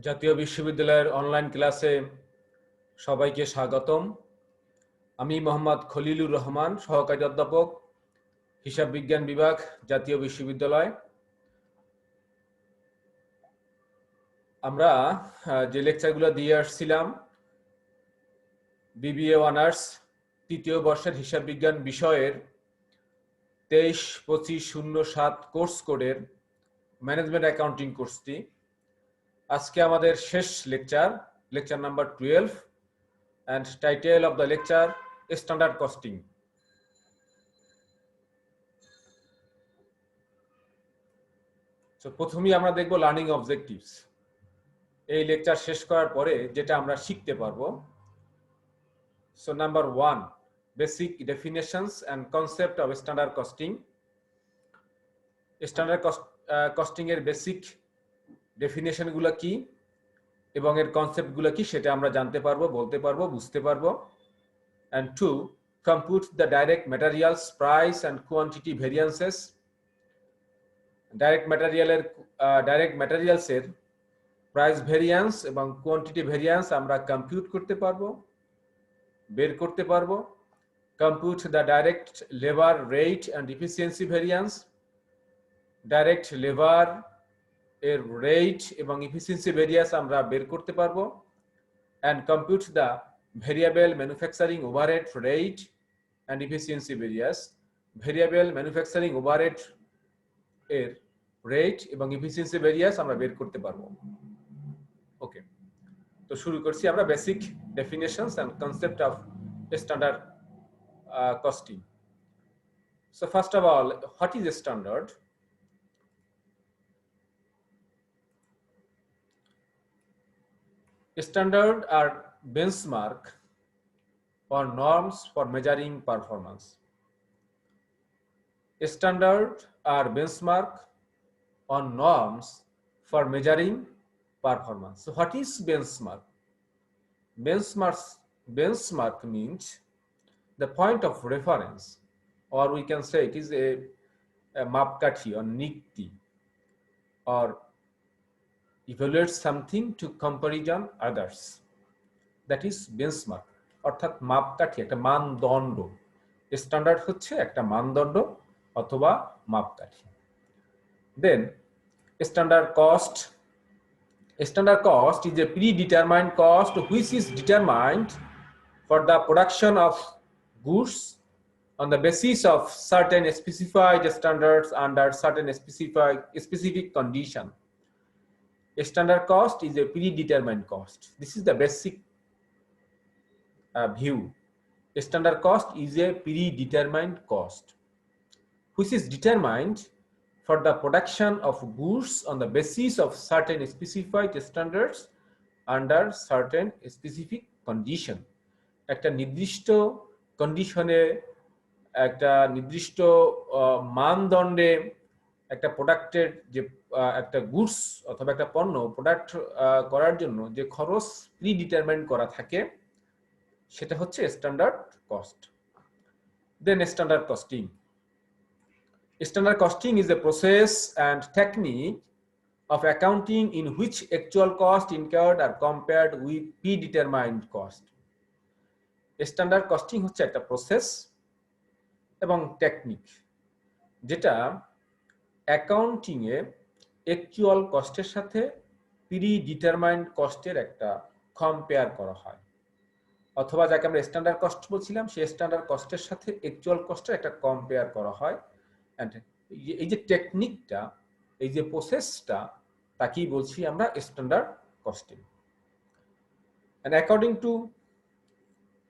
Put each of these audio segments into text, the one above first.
জাতীয় বিশ্ববিদ্যালয়ের অনলাইন ক্লাসে সবাইকে স্বাগতম। আমি মোহাম্মদ খলিলুর রহমান, সহকারী অধ্যাপক, হিসাব বিজ্ঞান বিভাগ, জাতীয় বিশ্ববিদ্যালয়। আমরা যে লেকচারগুলো দিয়ে আসছিলাম, বিবিএ অনার্স তৃতীয় বর্ষের হিসাব বিজ্ঞান বিষয়ের 23-25-07 কোর্স কোডের ম্যানেজমেন্ট অ্যাকাউন্টিং কোর্সটি আজকে আমাদের শেষ lecture number 12, and title of the lecture standard costing. So প্রথমেই আমরা দেখব লার্নিং অবজেক্টিভস। এই লেকচার শেষ করার পরে যেটা আমরা শিখতে পারবো। So number 1, basic definitions and concept of standard costing. স্ট্যান্ডার্ড কস্টিং এর বেসিক ডেফিনেশনগুলো কি এবং এর কনসেপ্টগুলো কি সেটা আমরা জানতে পারবো, বলতে পারবো, বুঝতে পারবো। And 2, compute the direct materials price and quantity variances. Direct materials এর প্রাইস ভেরিয়েন্স এবং কোয়ান্টিটি ভেরিয়েন্স আমরা কম্পিউট করতে পারবো, বের করতে পারবো। Compute the direct labour rate and efficiency variance. Direct labour এর রেট এবং এফিসিয়েন্সি ভেরিয়েন্স আমরা বের করতে পারবো। And compute the variable manufacturing overhead rate and efficiency variance. Variable manufacturing overhead এর রেট এবং এফিসিয়েন্সি ভেরিয়েন্স আমরা বের করতে পারবো। ওকে, তো শুরু করছি আমরা basic definitions and concept of standard costing. So first of all, what is standard? Standard are benchmark or norms for measuring performance. Standard are benchmark or norms for measuring performance. So what is benchmark? Benchmark means the point of reference, or we can say it is a mapkathi or nikti, or evaluate something to comparison others. That is benchmark. অর্থাৎ মাপকাঠি, একটা মানদণ্ড। Standard হচ্ছে একটা মানদণ্ড অথবা মাপকাঠি। Then standard cost. Standard cost is a predetermined cost which is determined for the production of goods on the basis of certain specified standards under certain specific condition. Standard cost is a predetermined cost. This is the basic view. Standard cost is a predetermined cost which is determined for the production of goods on the basis of certain specified standards under certain specific condition. একটা নির্দিষ্ট কন্ডিশনে, একটা নির্দিষ্ট মানদণ্ডে একটা প্রোডাক্টের যে একটা goods অথবা একটা পণ্য প্রোডাক্ট করার জন্য যে খরচ প্রিডিটারমাইন্ড করা থাকে সেটা হচ্ছে standard cost. Then standard costing. Standard costing is a process and technique of accounting in which actual cost incurred are compared with predetermined cost. Standard costing হচ্ছে একটা প্রসেস এবং টেকনিক যেটা অ্যাকাউন্টিং এ অ্যাকচুয়াল কস্টের সাথে predetermined কস্টের একটা compare করা হয়, অথবা যাকে আমরা স্ট্যান্ডার্ড কস্ট বলছিলাম সেই স্ট্যান্ডার্ড কস্টের সাথে অ্যাকচুয়াল কস্টের একটা কম্পেয়ার করা হয়। এই যে টেকনিকটা, এই যে প্রসেসটা, তাকেই বলছি আমরা standard costing. And according to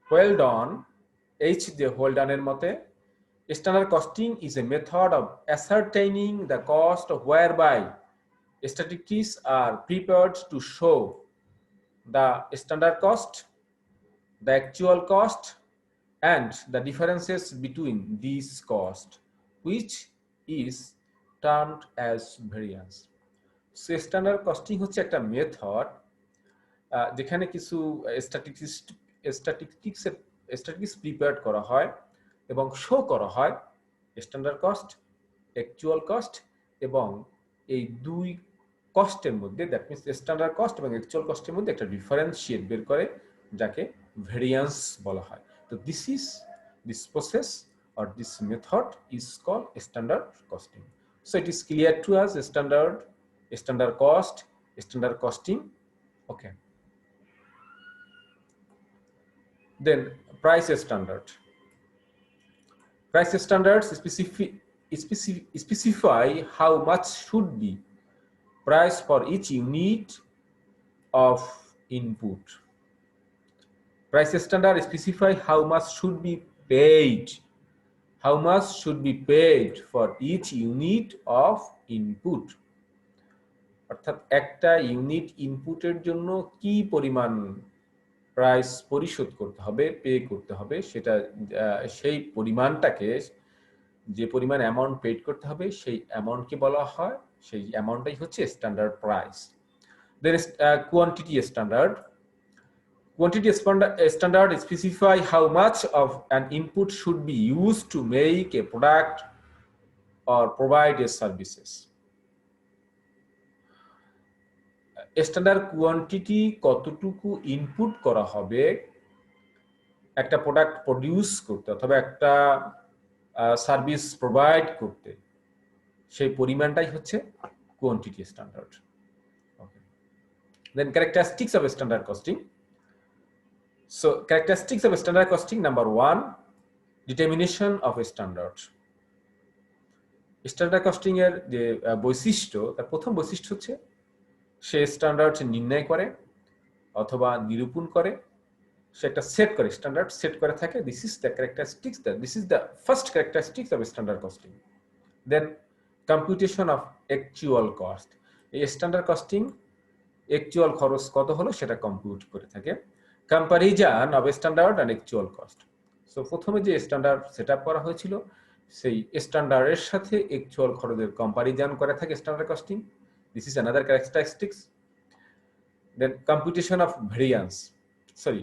Haldane, H.J. Haldane-এর মতে, standard costing is a method of ascertaining the cost whereby statistics are prepared to show the standard cost, the actual cost, and the differences between these costs, which is termed as variance. So standard costing হচ্ছে একটা method যেখানে কিছু statistics prepare করা হয় এবং show করা হয় standard cost, actual cost এবং এই দুই কস্টের মধ্যে, দ্যাট মিনস স্ট্যান্ডার্ড কস্ট এবং অ্যাকচুয়াল কস্টের মধ্যে একটা ডিফারেন্সিয়েট বের করে, যাকে ভেরিয়েন্স বলা হয়। তো this process or this method is called standard costing. So it is clear to us standard cost, standard costing. Okay. Then price standard. Price standards specify how much should be price for each unit of input. Price standard specify how much should be paid. How much should be paid for each unit of input? অর্থাৎ একটা unit ইনপুটের জন্য কি পরিমাণ price পরিশোধ করতে হবে, pay করতে হবে, সেটা সেই পরিমাণটাকে, যে পরিমাণ অ্যামাউন্ট পেড করতে হবে সেই অ্যামাউন্টকে বলা হয়, সেই অ্যামাউন্টটাই হচ্ছে standard price. Then quantity standard. Quantity standard specify how much of an input should be used to make a product or provide a services. Standard quantity কতটুকু ইনপুট করা হবে একটা প্রোডাক্ট প্রডিউস করতে অথবা একটা সার্ভিস প্রোভাইড করতে, সেই পরিমাণটাই হচ্ছে quantity standard. Okay. Then characteristics of standard costing. So characteristics of standard costing, number 1, determination of a standard. Standard costing এর যে বৈশিষ্ট্য, তার প্রথম বৈশিষ্ট্য হচ্ছে সে স্ট্যান্ডার্ড নির্ণয় করে অথবা নিরূপণ করে, সে একটা সেট করে, স্ট্যান্ডার্ড সেট করে থাকে। This is the characteristics, this is the first characteristics of standard costing. Then computation of actual cost. এই স্ট্যান্ডার্ড কস্টিং অ্যাকচুয়াল খরচ কত হলো সেটা কম্পিউট করে থাকে। Comparison of standard and actual cost. So প্রথমে যে স্ট্যান্ডার্ড সেট আপ করা হয়েছিল সেই স্ট্যান্ডার্ডের সাথে অ্যাকচুয়াল খরচের কম্পারিজন করে থাকে standard costing. This is another characteristics. Then computation of variance, sorry,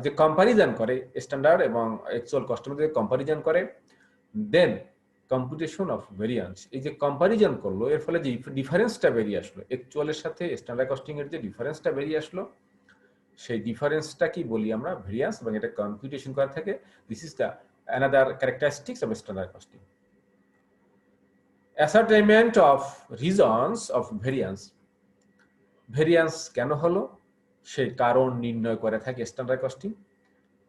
যে কম্পারিজন করে স্ট্যান্ডার্ড এবং অ্যাকচুয়াল কস্টের মধ্যে কম্পারিজন করে। দেন কম্পিউটেশন অফ ভেরিয়েন্স, এই যে কম্পারিজন করলো এর ফলে যে ডিফারেন্সটা বেরিয়ে আসলো, অ্যাকচুয়ালের সাথে স্ট্যান্ডার্ড কস্টিং এর যে ডিফারেন্সটা বেরিয়ে আসলো, সেই ডিফারেন্সটা কি বলি আমরা, ভেরিয়েন্স, এবং এটা কম্পিউটেশন করা থাকে। This is the another characteristics of standard costing. Ascertainment of reasons of variance. Variance কেন হলো সেই কারণ নির্ণয় করে থাকে standard costing.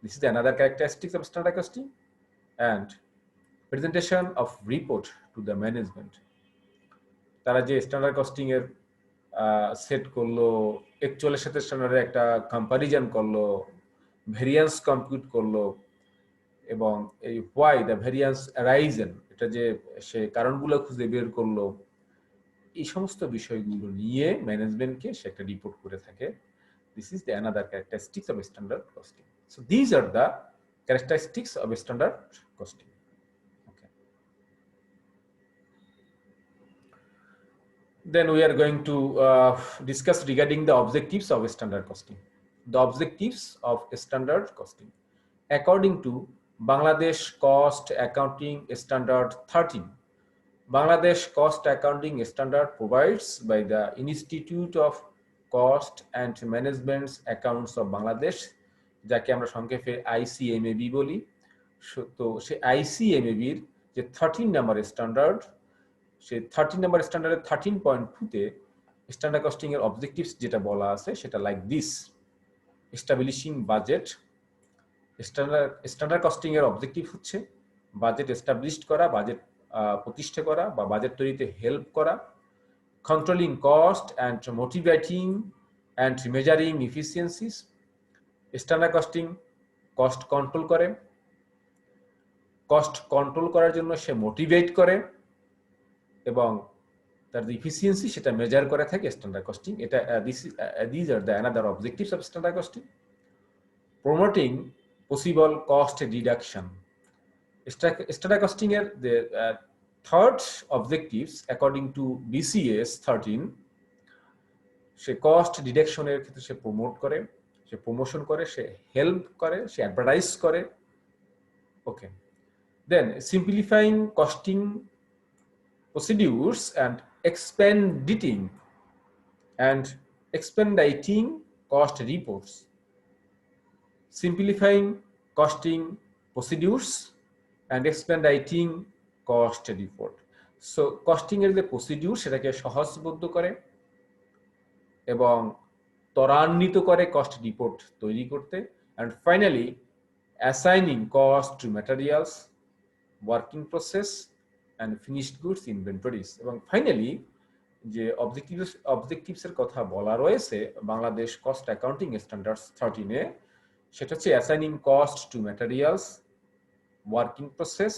This is another characteristics of standard costing. And presentation of report to the management. তারা যে স্ট্যান্ডার্ড কস্টিং এর সেট করলো, অ্যাকচুয়ালের সাথে স্ট্যান্ডার্ডের একটা কম্পারিজন করলো, ভেরিয়েন্স কম্পিউট করলো, এবং এই হোয়াই দ্য ভেরিয়েন্স অ্যারাইজেন, এটা যে সে কারণগুলো খুঁজে বের করলো, এই সমস্ত বিষয়গুলো নিয়ে ম্যানেজমেন্টকে সে একটা রিপোর্ট করে থাকে। This is the another characteristics of standard costing. So this are the characteristics of standard costing. Then we are going to discuss regarding the objectives of standard costing. The objectives of standard costing. According to Bangladesh Cost Accounting Standard 13, Bangladesh Cost Accounting Standard provides by the Institute of Cost and Management Accounts of Bangladesh, যাকে আমরা সংক্ষেপে ICMAB বলি। তো সেই ICMAB এর যে 13 নম্বর standard, সেই 13 number স্ট্যান্ডার্ডের 13.2-তে স্ট্যান্ডার্ড কস্টিং এর অবজেক্টিভস যেটা বলা আছে সেটা like this: establishing budget. Standard costing এর অবজেক্টিভ হচ্ছে বাজেট এস্টাবলিশ করা, বাজেট প্রতিষ্ঠা করা বা বাজেট তৈরিতে হেল্প করা। Controlling cost and motivating and measuring efficiencies. Standard costing cost control করে, কস্ট কন্ট্রোল করার জন্য সে মোটিভেট করে এবং তার যে ইফিসিয়েন্সি সেটা মেজার করে থাকে স্ট্যান্ডার্ড কস্টিং। এটা this are the another objectives of standard costing. Promoting possible cost reduction. Standard costing এর যে third objectives according to BCS 13, সে কস্ট ডিডাকশনের ক্ষেত্রে সে প্রমোট করে, সে প্রমোশন করে, সে হেল্প করে, সে অ্যাডভার্টাইজ করে। Okay. Then simplifying costing procedures and expediting and expediting cost reports, simplifying costing procedures and expediting cost report. So costing এর যে প্রসিডিউর সেটাকে সহজবোধ্য করে এবং ত্বরান্বিত করে কস্ট রিপোর্ট তৈরি করতে, and finally assigning cost to materials, working process and finished goods inventories. এবং ফাইনালি যে অবজেক্টিভস এর কথা বলা রয়েছে বাংলাদেশ কস্ট অ্যাকাউন্টিং স্ট্যান্ডার্ডস 13 এ, সেটা হচ্ছে assigning cost to materials, working process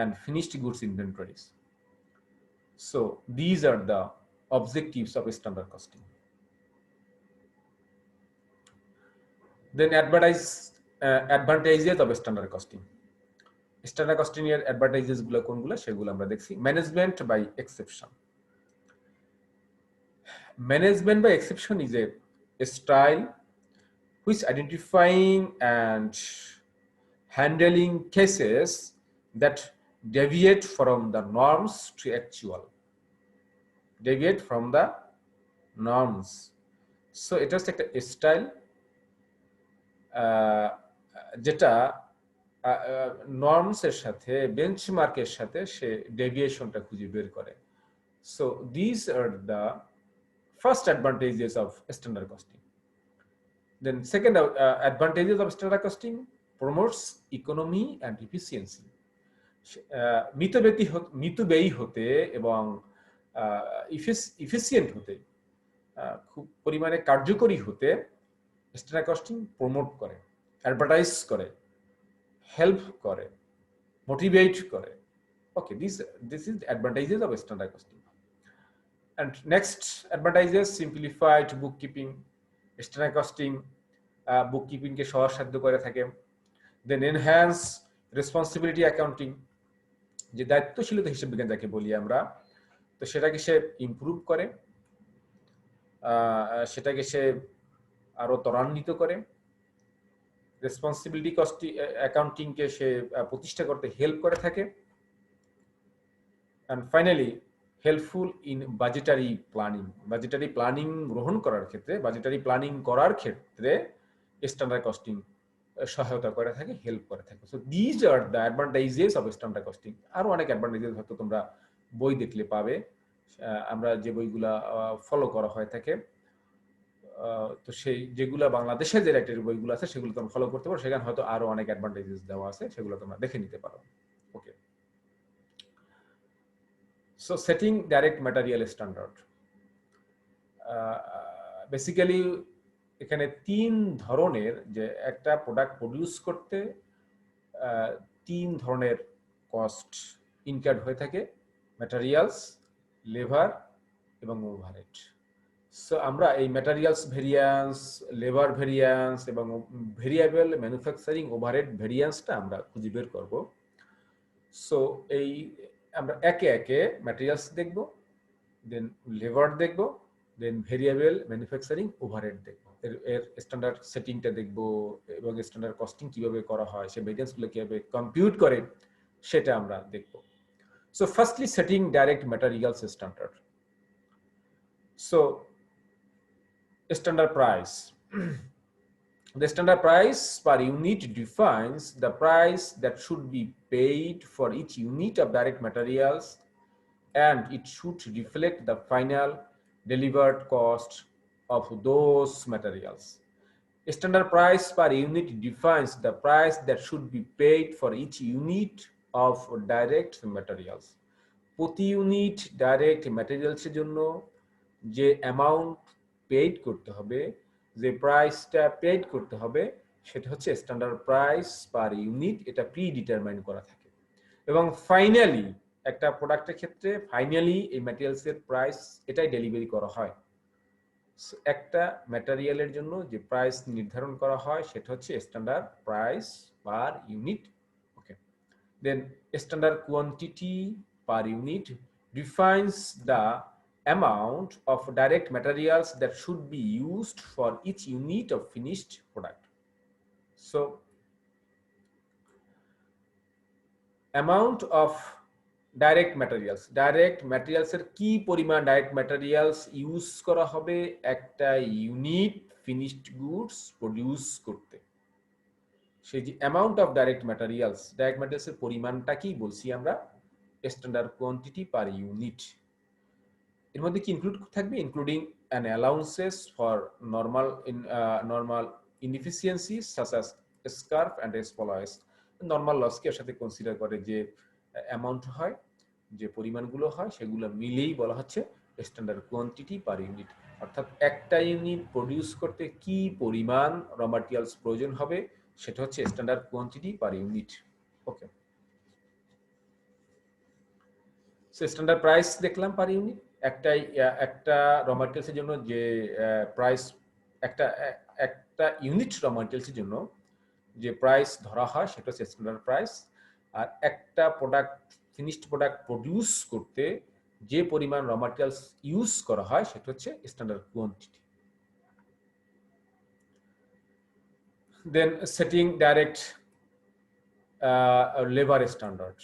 and finished goods inventories. So these are the objectives of standard costing. Then advantages of standard costing. Standard costing এর advantages গুলো কোনগুলো সেগুলো আমরা দেখছি। Management by exception. Management by exception is a style which identifying and handling cases that deviate from the norms to actual. Deviate from the norms. So it was like a style যেটা norms এর সাথে বেঞ্চমার্কের সাথে সে ডেভিয়েশনটা খুঁজে বের করে। So these are the first advantages of standard costing. Then second advantages of standard costing promotes economy and efficiency. মিতব্যয়ী হতে এবং efficient হতে, খুব পরিমাণে কার্যকরী হতে স্ট্যান্ডার্ড কস্টিং প্রমোট করে, অ্যাডভার্টাইজ করে, হেল্প করে, মোটিভেট করে। Okay, this is advantages of standard costing. And next advantages simplified book keeping. Standard costing book কিপিংকে সহজসাধ্য করে থাকে। দেন এনহ্যান্স রেসপন্সিবিলিটি অ্যাকাউন্টিং, যে দায়িত্বশীলতা হিসাব বিজ্ঞান যাকে বলি আমরা, তো সেটাকে সে ইমপ্রুভ করে, সেটাকে সে আরো ত্বরান্বিত করে। রেসপন্সিবিলিটি কস্টিং অ্যাকাউন্টিংকে সে প্রতিষ্ঠা করতে হেল্প করে থাকে। And finally helpful in budgetary planning. Budgetary planning গ্রহণ করার ক্ষেত্রে, বাজেটারি প্ল্যানিং করার ক্ষেত্রে স্ট্যান্ডার্ড কস্টিং সহায়তা করে থাকে, হেল্প করে থাকে। So these are the advantages of standard costing. আরো অনেক অ্যাডভান্টেজেস হয়তো তোমরা বই দেখলে পাবে, আমরা যে বইগুলা ফলো করা হয়ে থাকে, তো সেই যেগুলো বাংলাদেশের যে রাইটারের বইগুলো আছে সেগুলো তোমরা ফলো করতে পারো, সেখানে হয়তো আরো অনেক অ্যাডভান্টেজেস দেওয়া আছে, সেগুলো তোমরা দেখে নিতে পারো। Okay, so setting direct material standard. Basically এখানে তিন ধরনের, যে একটা প্রোডাক্ট প্রডিউস করতে তিন ধরনের কস্ট ইনকার্ড হয়ে থাকে, ম্যাটেরিয়ালস, লেবার এবং ওভারহেড। সো আমরা এই ম্যাটেরিয়ালস ভেরিয়েন্স, লেবার ভেরিয়েন্স এবং ভেরিয়েবল ম্যানুফ্যাকচারিং ওভারহেড ভেরিয়েন্সটা আমরা খুঁজে বের করব। সো এই আমরা একে একে ম্যাটেরিয়ালস দেখব, দেন লেবার দেখব, দেন ভেরিয়েবল ম্যানুফ্যাকচারিং ওভারহেড দেখব, এর স্ট্যান্ডার্ড সেটিংটা দেখব এবং স্ট্যান্ডার্ড কস্টিং কিভাবে করা হয়, সে ভেরিয়েন্সগুলো কিভাবে কম্পিউট করে সেটা আমরা দেখব। So firstly setting direct materials standard. So standard price. The standard price per unit defines the price that should be paid for each unit of direct materials, and it should reflect the final delivered cost of those materials. Standard price per unit defines the price that should be paid for each unit of direct materials. প্রতি unit direct ম্যাটেরিয়ালসের জন্য যে amount paid করতে হবে, যে প্রাইসটা paid করতে হবে, সেটা হচ্ছে স্ট্যান্ডার্ড প্রাইস পার ইউনিট। এটা প্রি ডিটারমাইন করা থাকে এবং ফাইনালি একটা প্রোডাক্টের ক্ষেত্রে ফাইনালি এই ম্যাটেরিয়ালসের প্রাইস এটাই ডেলিভারি করা হয়। একটা ম্যাটেরিয়ালের জন্য যে প্রাইস নির্ধারণ করা হয় সেটা হচ্ছে standard price per unit. Okay, then standard quantity per unit defines the amount of direct materials that should be used for each unit of finished product. So amount of direct ম্যাটেরিয়ালসের কি পরিমাণ direct materials use করা হবে একটা unit finished goods produce করতে। সেই যে amount of direct ম্যাটেরিয়ালসের পরিমাণটা কি বলছি আমরা, স্ট্যান্ডার্ড কোয়ান্টিটি পার ইউনিট। এর মধ্যে কি ইনক্লুড থাকবে, including an allowances for normal inefficiencies such as scrap and এক্সপ্লয়েস। নর্মাল লসকে এর সাথে কনসিডার করে যে অ্যামাউন্ট হয়, যে পরিমাণগুলো হয়, সেগুলো মিলেই বলা হচ্ছে স্ট্যান্ডার্ড কোয়ান্টিটি পার ইউনিট। অর্থাৎ একটা ইউনিট প্রডিউস করতে কি পরিমাণ র ম্যাটেরিয়ালস প্রয়োজন হবে সেটা হচ্ছে স্ট্যান্ডার্ড কোয়ান্টিটি পার ইউনিট। ওকে, সো স্ট্যান্ডার্ড প্রাইস দেখলাম পার ইউনিট। একটা র ম্যাটেরিয়ালসের জন্য যে প্রাইস, একটা ইউনিট র ম্যাটেরিয়ালসের জন্য যে প্রাইস ধরা হয় সেটা হচ্ছে স্ট্যান্ডার্ড প্রাইস। আর একটা ফিনিশড প্রোডাক্ট প্রডিউস করতে যে পরিমাণ র ম্যাটেরিয়ালস ইউজ করা হয় সেটা হচ্ছে standard quantity. Then setting direct labour standard.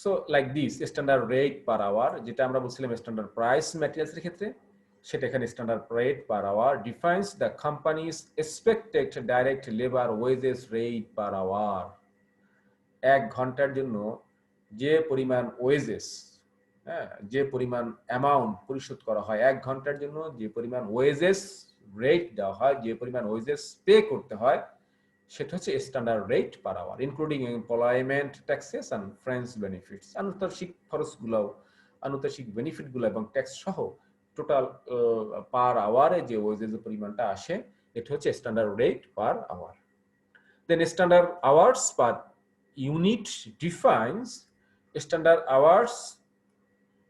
So like this, standard rate per hour, যেটা আমরা বলছিলাম স্ট্যান্ডার্ড প্রাইস ম্যাটেরিয়ালসের ক্ষেত্রে, সেটা এখানে standard rate per hour defines the company's expected direct labour wages rate per hour. এক ঘন্টার জন্য যে পরিমাণ ওয়েজেস, হ্যাঁ, যে পরিমাণ অ্যামাউন্ট পরিশোধ করা হয় এক ঘন্টার জন্য, যে পরিমাণ ওয়েজেস রেট দেওয়া হয়, যে পরিমাণ ওয়েজেস পে করতে হয়, সেটা হচ্ছে standard rate per hour, including employment taxes and fringe benefits. আনুতার্সিক খরচগুলো, আনুতার্সিক বেনিফিটগুলো এবং ট্যাক্স সহ টোটাল পার আওয়ারে যে ওয়েজেস পরিমাণটা আসে, এটা হচ্ছে standard rate per hour. Then standard hours per unit defines standard hours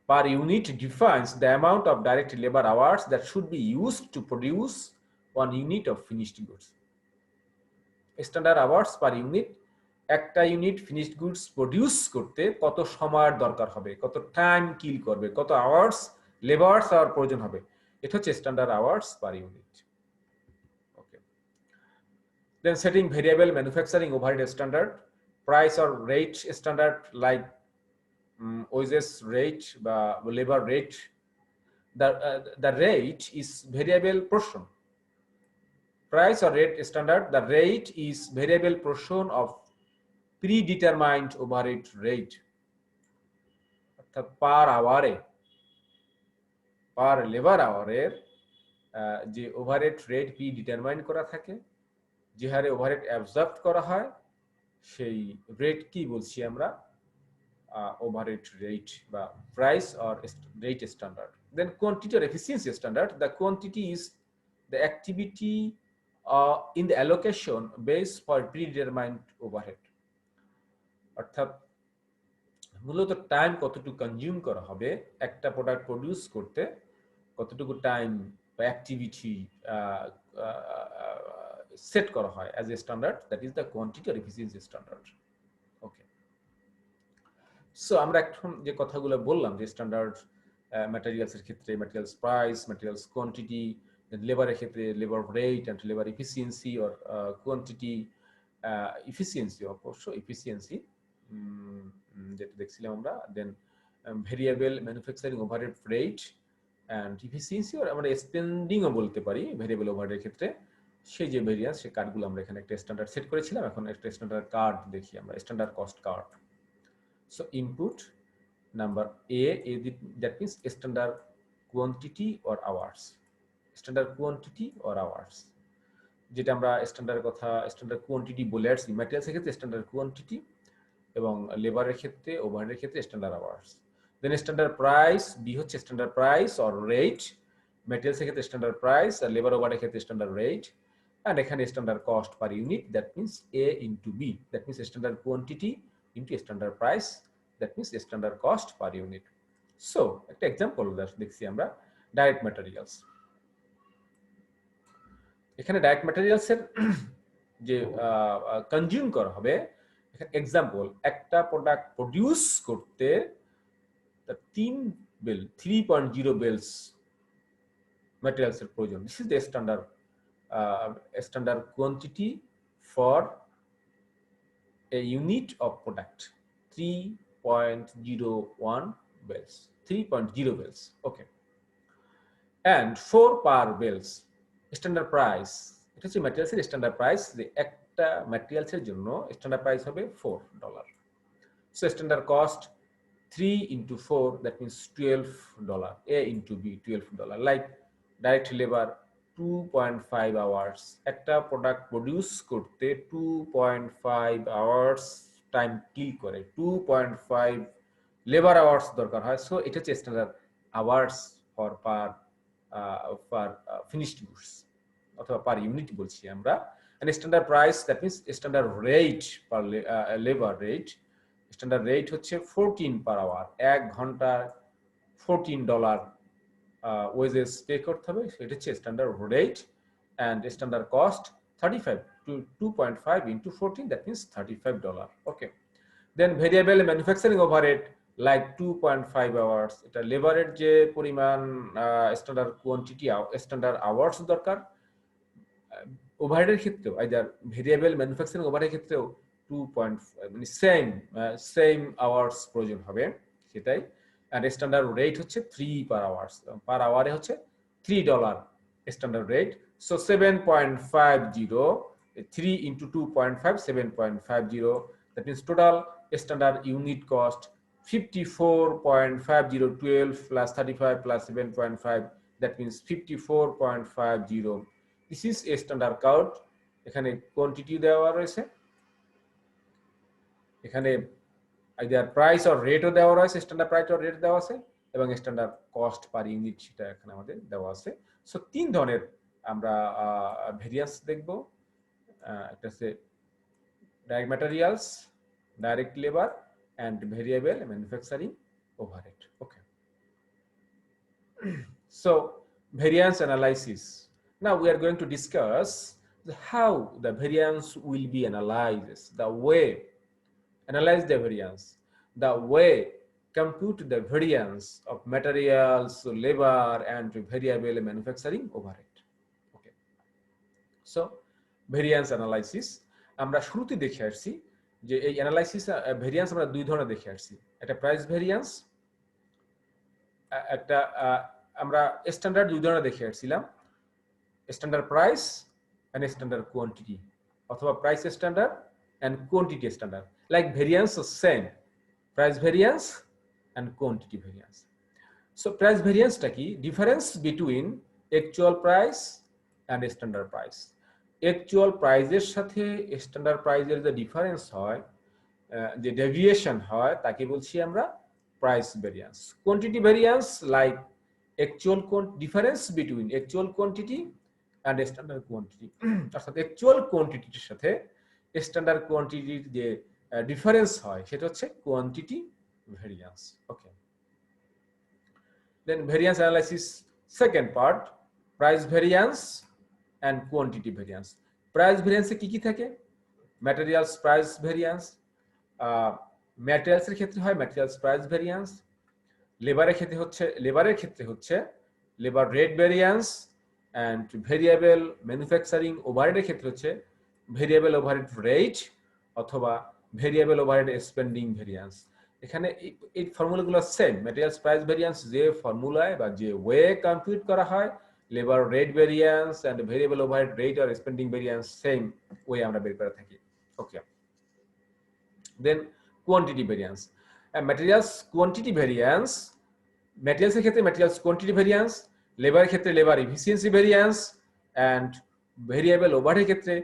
per unit defines the amount of direct labor hours that should be used to produce 1 unit of finished goods. Standard hours per unit, একটা unit finished goods produce করতে কত সময়ের দরকার হবে, কত time kill করবে, কত hours labours hour প্রয়োজন হবে, এটা হচ্ছে standard hours per unit. Okay, then setting variable manufacturing overhead standard, price or rate standard like wages rate বা labor rate. The rate is variable portion. Price or rate standard, the rate is variable portion of predetermined overhead rate. অর্থাৎ পার আওয়ারে, পার labour আওয়ারের যে overhead rate pre determine করা থাকে, যে হারে overhead absorb করা হয়, সেই রেট কি বলছি আমরা, overhead rate বা price or rate standard. Then quantity or efficiency standard, the quantity is the activity in the allocation based for predetermined overhead. অর্থাৎ মূলত টাইম কতটুকু কনজিউম করা হবে একটা প্রোডাক্ট প্রডিউস করতে, কতটুকু টাইম বা অ্যাক্টিভিটি সেট করা হয় as a standard, that is the quantity আর এফিসিয়েন্সি স্ট্যান্ডার্ড। ওকে, সো আমরা এখন যে কথাগুলো বললাম যে স্ট্যান্ডার্ড ম্যাটেরিয়ালসের ক্ষেত্রে ম্যাটেরিয়ালস প্রাইস, ম্যাটেরিয়ালস কোয়ান্টিটি, লেবারের ক্ষেত্রে labour rate and labour efficiency or quantity, efficiency, অবশ্য এফিসিয়েন্সি যেটা দেখছিলাম আমরা, then variable manufacturing overhead rate and efficiency, আর আমরা স্পেন্ডিংও বলতে পারি ভেরিয়েবল ওভারহেডের ক্ষেত্রে। সেই যে ভেরিয়েন্স, সেই কার্ডগুলো আমরা এখানে একটা স্ট্যান্ডার্ড সেট করেছিলাম, এখন একটা স্ট্যান্ডার্ড কার্ড দেখি আমরা, standard cost card. So input number A, that means standard quantity or hours, standard quantity or hours, যেটা আমরা স্ট্যান্ডার্ড কথা স্ট্যান্ডার্ড কোয়ান্টিটি বলে আসছি ম্যাটেরিয়ালসের ক্ষেত্রে স্ট্যান্ডার্ড কোয়ান্টিটি, এবং লেবারের ক্ষেত্রে ওভারহেডের ক্ষেত্রে স্ট্যান্ডার্ড আওয়ার্স। দেন স্ট্যান্ডার্ড প্রাইস, বি হচ্ছে স্ট্যান্ডার্ড প্রাইস অর রেট, ম্যাটেরিয়ালসের ক্ষেত্রে স্ট্যান্ডার্ড প্রাইস আর লেবার ওভারহেডের ক্ষেত্রে স্ট্যান্ডার্ড রেট, and এখানে standard cost per unit, that means A into B, that means standard quantity into standard price, that means standard cost per unit. So একটা example দেখছি আমরা, direct materials. এখানে direct materials এর যে consume করা হবে, এখানে এক্সাম্পল, একটা প্রোডাক্ট প্রডিউস করতে 3.0 বেলস ম্যাটেরিয়ালস এর প্রয়োজন। This is the standard quantity for a unit of product, 3 3.01 bells, 3.0 bells. Okay. And 4 per bells. Standard price. এটা হচ্ছে ম্যাটেরিয়ালসের স্ট্যান্ডার্ড প্রাইস, যে একটা ম্যাটেরিয়ালসের জন্য স্ট্যান্ডার্ড প্রাইস হবে $4. So standard cost 3 into 4, that means $12. A into B, $12. Like direct labor 2.5 hours. একটা product produce করতে 2.5 hours time kill করে, 2.5 labour hours দরকার হয়। সো এটা হচ্ছে standard hours for per finished goods অথবা পার ইউনিট বলছি আমরা। and standard price, that means standard rate per labor rate. Standard rate হচ্ছে 14 পার আওয়ার, 1 ঘন্টা $14 ওয়েজেস পে করতে হবে, সেটা হচ্ছে standard rate. And standard cost 35 to 2.5 into 14, that means $35. Okay. Then variable manufacturing overhead like 2.5 hours. এটা লেবারের যে পরিমাণ স্ট্যান্ডার্ড কোয়ান্টিটি স্ট্যান্ডার্ড আওয়ার্স দরকার, ওভারহেডের ক্ষেত্রেও আইদার ভেরিয়েবল ম্যানুফ্যাকচারিং ওভারহেডের ক্ষেত্রেও 2.5 মানে সেম আওয়ার্স প্রয়োজন হবে সেটাই। আর স্ট্যান্ডার্ড রেট হচ্ছে 3 পার আওয়ার্স, পার আওয়ারে হচ্ছে $3 standard rate. So 7.50, 3 into 2.5, 7.50, that means total standard unit cost 54.50, 12 plus 35 plus 7.5, that means 54.50. This is a standard count. এখানে কোয়ান্টিটি দেওয়া রয়েছে, এখানে আইদার প্রাইস অর রেটও দেওয়া রয়েছে, স্ট্যান্ডার্ড প্রাইস অর রেট দেওয়া আছে, এবং স্ট্যান্ডার্ড কস্ট পার ইউনিট সেটা এখানে আমাদের দেওয়া আছে। সো 3 ধরনের আমরা ভেরিয়েন্স দেখব। একটা হচ্ছে direct materials, direct labour, and variable manufacturing overhead. Okay. So variance analysis. Now we are going to discuss how the variance will be analyzed, the way analyze the variance, the way compute the variance of materials, labor, and variable manufacturing overhead. Okay. So variance analysis আমরা শুরুতে দেখে আসছি যে এই analysis variance আমরা দুই ধরনের দেখে আসছি, একটা প্রাইস ভেরিয়েন্স, একটা আমরা স্ট্যান্ডার্ড দুই ধরনের দেখে আসছিলাম, standard price and standard quantity, অথবা price standard and quantity standard. Like variance same, price variance and quantity variance. So price ভেরিয়েন্সটা কি? Difference between actual price and standard price. Actual প্রাইসের সাথে স্ট্যান্ডার্ড প্রাইসের যে ডিফারেন্স হয়, যে ডেভিয়েশন হয়, তাকে বলছি আমরা price variance. Quantity variance like actual difference between actual quantity and standard quantity, অর্থাৎ অ্যাকচুয়াল কোয়ান্টিটির সাথে স্ট্যান্ডার্ড কোয়ান্টিটির যে ডিফারেন্স হয় সেটা হচ্ছে quantity variance. Okay. Then variance analysis second part, price variance and quantity variance. Price ভেরিয়েন্সে কি কি থাকে? ম্যাটেরিয়ালস প্রাইস ভেরিয়েন্স, ম্যাটেরিয়ালসের ক্ষেত্রে হয় ম্যাটেরিয়ালস প্রাইস ভেরিয়েন্স, লেবারের ক্ষেত্রে হচ্ছে labour rate variance, and variable manufacturing ওভারহেডের ক্ষেত্রে হচ্ছে ভেরিয়েবল ওভারহেড রেট অথবা ভেরিয়েবল ওভারহেড স্পেন্ডিং ভেরিয়েন্স। এখানে এই ফর্মুলাগুলো সেম, ম্যাটেরিয়ালস প্রাইস ভেরিয়েন্স যে ফর্মুলায় বা যে ওয়ে কম্পিউট করা হয়, labor rate variance and variable overhead rate or spending variance same way আমরা বের করে থাকি। Okay. Then quantity variance, materials quantity variance, ম্যাটেরিয়ালসের ক্ষেত্রে ম্যাটেরিয়ালস কোয়ান্টিটি ভেরিয়েন্স, লেবারের ক্ষেত্রে labour efficiency variance, and variable ওভারহেডের ক্ষেত্রে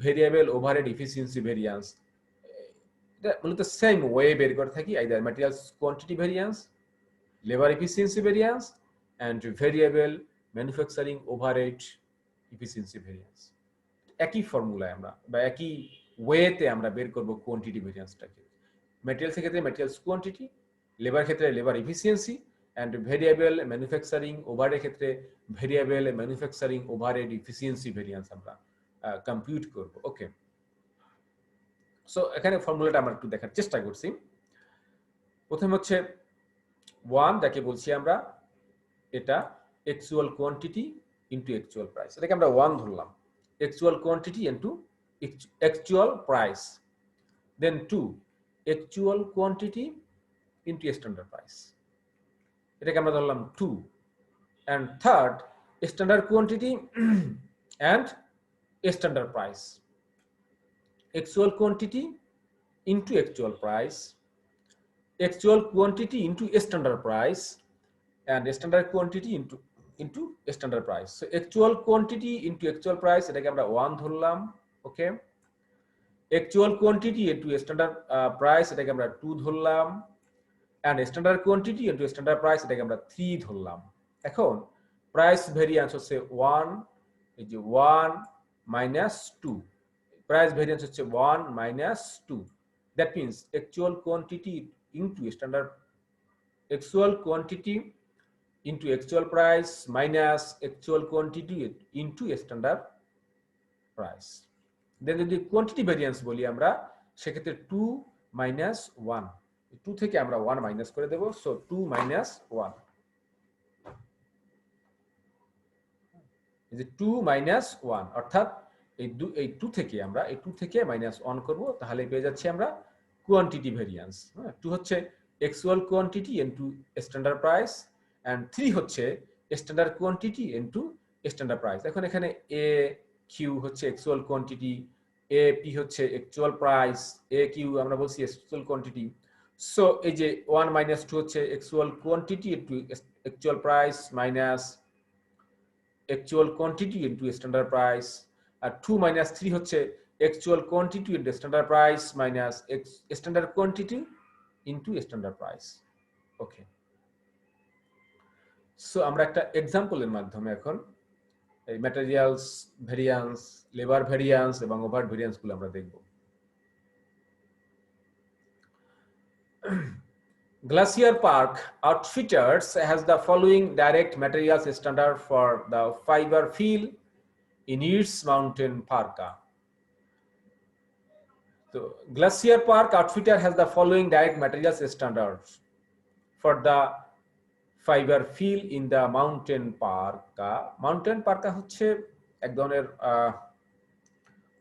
ভেরিয়েবল ওভারহেড এফিসিয়েন্সি ভেরিয়েন্স। এটা মূলত সেম ওয়ে বের করে থাকি, either materials quantity variance, labour efficiency variance, and variable manufacturing overhead efficiency variance. একই ফর্মুলায় আমরা বা একই ওয়েতে আমরা বের করব কোয়ান্টিটি ভেরিয়েন্সটাকে। ম্যাটেরিয়ালসের ক্ষেত্রে ম্যাটেরিয়ালস কোয়ান্টিটি, লেবার ক্ষেত্রে labour efficiency, and variable manufacturing ওভারহেডের ক্ষেত্রে variable manufacturing overhead efficiency variance আমরা কম্পিউট করব। ওকে। সো এখানে ফর্মুলাটা আমরা একটু দেখার চেষ্টা করছি। প্রথম হচ্ছে 1, যাকে বলছি আমরা এটা actual quantity into actual price, এটাকে আমরা 1 ধরলাম, actual quantity into actual price. Then 2, actual quantity into standard price, এটাকে আমরা ধরলাম 2, and third standard quantity and standard price, actual quantity into actual price, actual quantity into standard price, and standard quantity into standard price. So actual quantity into actual price, এটাকে আমরা 1 ধরলাম, ওকে। actual quantity into standard price, এটাকে আমরা 2 ধরলাম, and standard quantity into standard price, এটাকে আমরা 3 ধরলাম। এখন প্রাইস ভেরিয়েন্স হচ্ছে 1, এই যে 1 minus 2, প্রাইস ভেরিয়েন্স হচ্ছে 1 minus 2, that means actual quantity into standard, actual quantity into actual price minus actual quantity into standard price. দেন যদি কোয়ান্টিটি ভেরিয়েন্স বলি আমরা, সেক্ষেত্রে 2 minus 1, 2 থেকে আমরা 1 মাইনাস করে দেব, সো 2 minus 1, এই যে 2 minus 1, অর্থাৎ এই 2 থেকে আমরা এই 2 থেকে মাইনাস 1 করব, তাহলে পেয়ে যাচ্ছি আমরা কোয়ান্টিটি ভেরিয়েন্স। 2 হচ্ছে actual quantity into standard price, and 3 হচ্ছে standard quantity into standard price. এখন এখানে এ কিউ হচ্ছে অ্যাকচুয়াল কোয়ান্টিটি, এ পি হচ্ছে অ্যাকচুয়াল প্রাইস, এ কিউ আমরা বলছি অ্যাকচুয়াল কোয়ান্টিটি। সো এই যে 1 minus 2 হচ্ছে actual quantity into actual price minus actual quantity into standard price, আর 2 minus 3 হচ্ছে actual quantity into standard price minus standard quantity into standard price, ওকে। So আমরা একটা এক্সাম্পলের মাধ্যমে এখন এই ম্যাটেরিয়ালস ভেরিয়েন্স, লেবার ভেরিয়েন্স এবং ওভারহেড ভেরিয়েন্স গুলো আমরা দেখব। Glacier Park Outfitters has the following direct materials standard for the fiber fill in its mountain parka. So Glacier Park Outfitter has the following direct materials standards for the fiber fill in the mountain parka. Mountain parka হচ্ছে এক ধরনের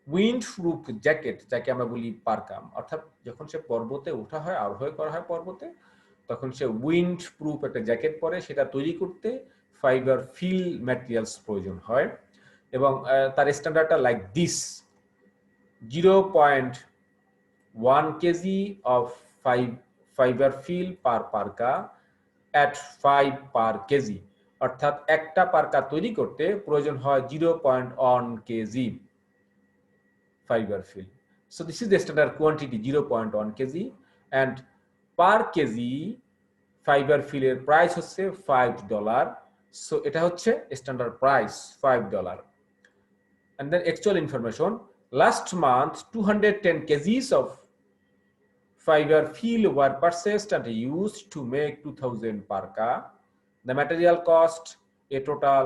wind proof jacket, যাকে আমরা বলি Parker, অর্থাৎ যখন সে পর্বতে ওঠা হয়, আরোহণ করা হয় পর্বতে, তখন সে উইন্ড প্রুফ একটা জ্যাকেট পরে, সেটা তৈরি করতে ফাইবার ফিল ম্যাটেরিয়ালস প্রয়োজন হয়, এবং তার স্ট্যান্ডার্ডটা like this: 0.1 kg of fiber fill per parka at 5 per kg, অর্থাৎ একটা পার্কা তৈরি করতে প্রয়োজন হয় 0.1 kg fiber fill. So this is the standard quantity, 0.1 kg, and per kg fiber fill এর প্রাইস হচ্ছে $5. So এটা হচ্ছে standard price $5. And then actual information: last month 210 kgs of fiber fill were purchased and used to make 2000 parka. The material cost a total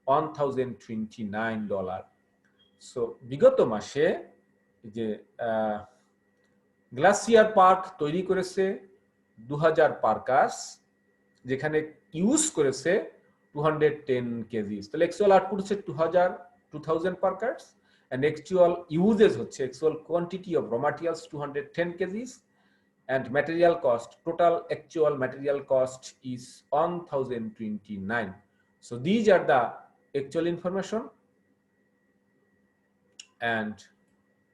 $1029. So বিগত মাসে যে glacier park তৈরি করেছে 2000 parkas, যেখানে ইউজ করেছে 210 কেজি। তাহলে অ্যাকচুয়াল আউটপুট হচ্ছে 2000 parkas, and actual uses হচ্ছে actual quantity of raw materials 210 kgs, and material cost, total actual material cost is 1029. So these are the actual information, and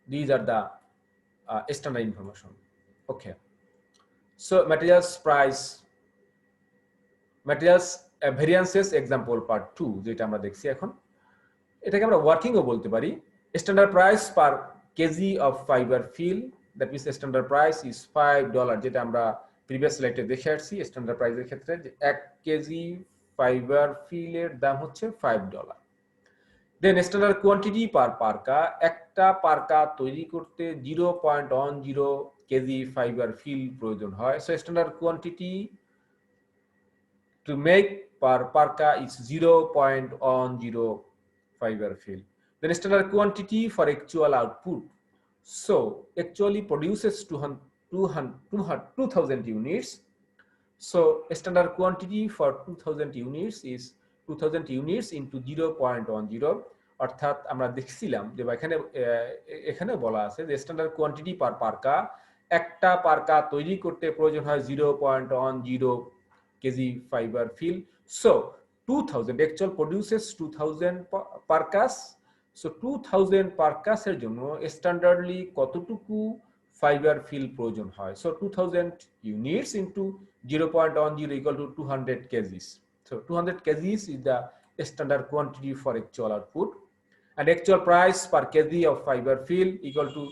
these are the standard information, okay. So materials price, materials variances example part 2 যেটা আমরা দেখছি এখন, এটাকে আমরা working ও বলতে পারি। Standard price per KG of fibre fill, that means standard price is $5, যেটা আমরা প্রিভিয়াস স্লাইডে দেখে আসছি। স্ট্যান্ডার্ড প্রাইসের ক্ষেত্রে 1 কেজি ফাইবার ফিলের দাম হচ্ছে $5। দেন স্ট্যান্ডার্ড কোয়ান্টিটি পার পার্কা, একটা পার্কা তৈরি করতে 0.10 কেজি ফাইবার ফিল প্রয়োজন হয়। So standard quantity to make per Parker is 0.10 fiber fill. Then standard quantity for actual output. So actually produces 2000 units. So standard quantity for 2000 units is 2000 units into 0.10. অর্থাৎ আমরা দেখছিলাম যে এখানে বলা আছে যে স্ট্যান্ডার্ড কোয়ান্টিটি পার পার্কা একটা parka তৈরি করতে প্রয়োজন হয় 0.10 KG fibre fill. So 2000 actual produces 2000 parkas. So 2000 পার্কাসের জন্য স্ট্যান্ডার্ডলি কতটুকু ফাইবার ফিল প্রয়োজন হয়? So 2000 units into 0.10 equal to 200 kgs. So 200 kgs is the standard quantity for actual output, and actual price per kg of fiber fill equal to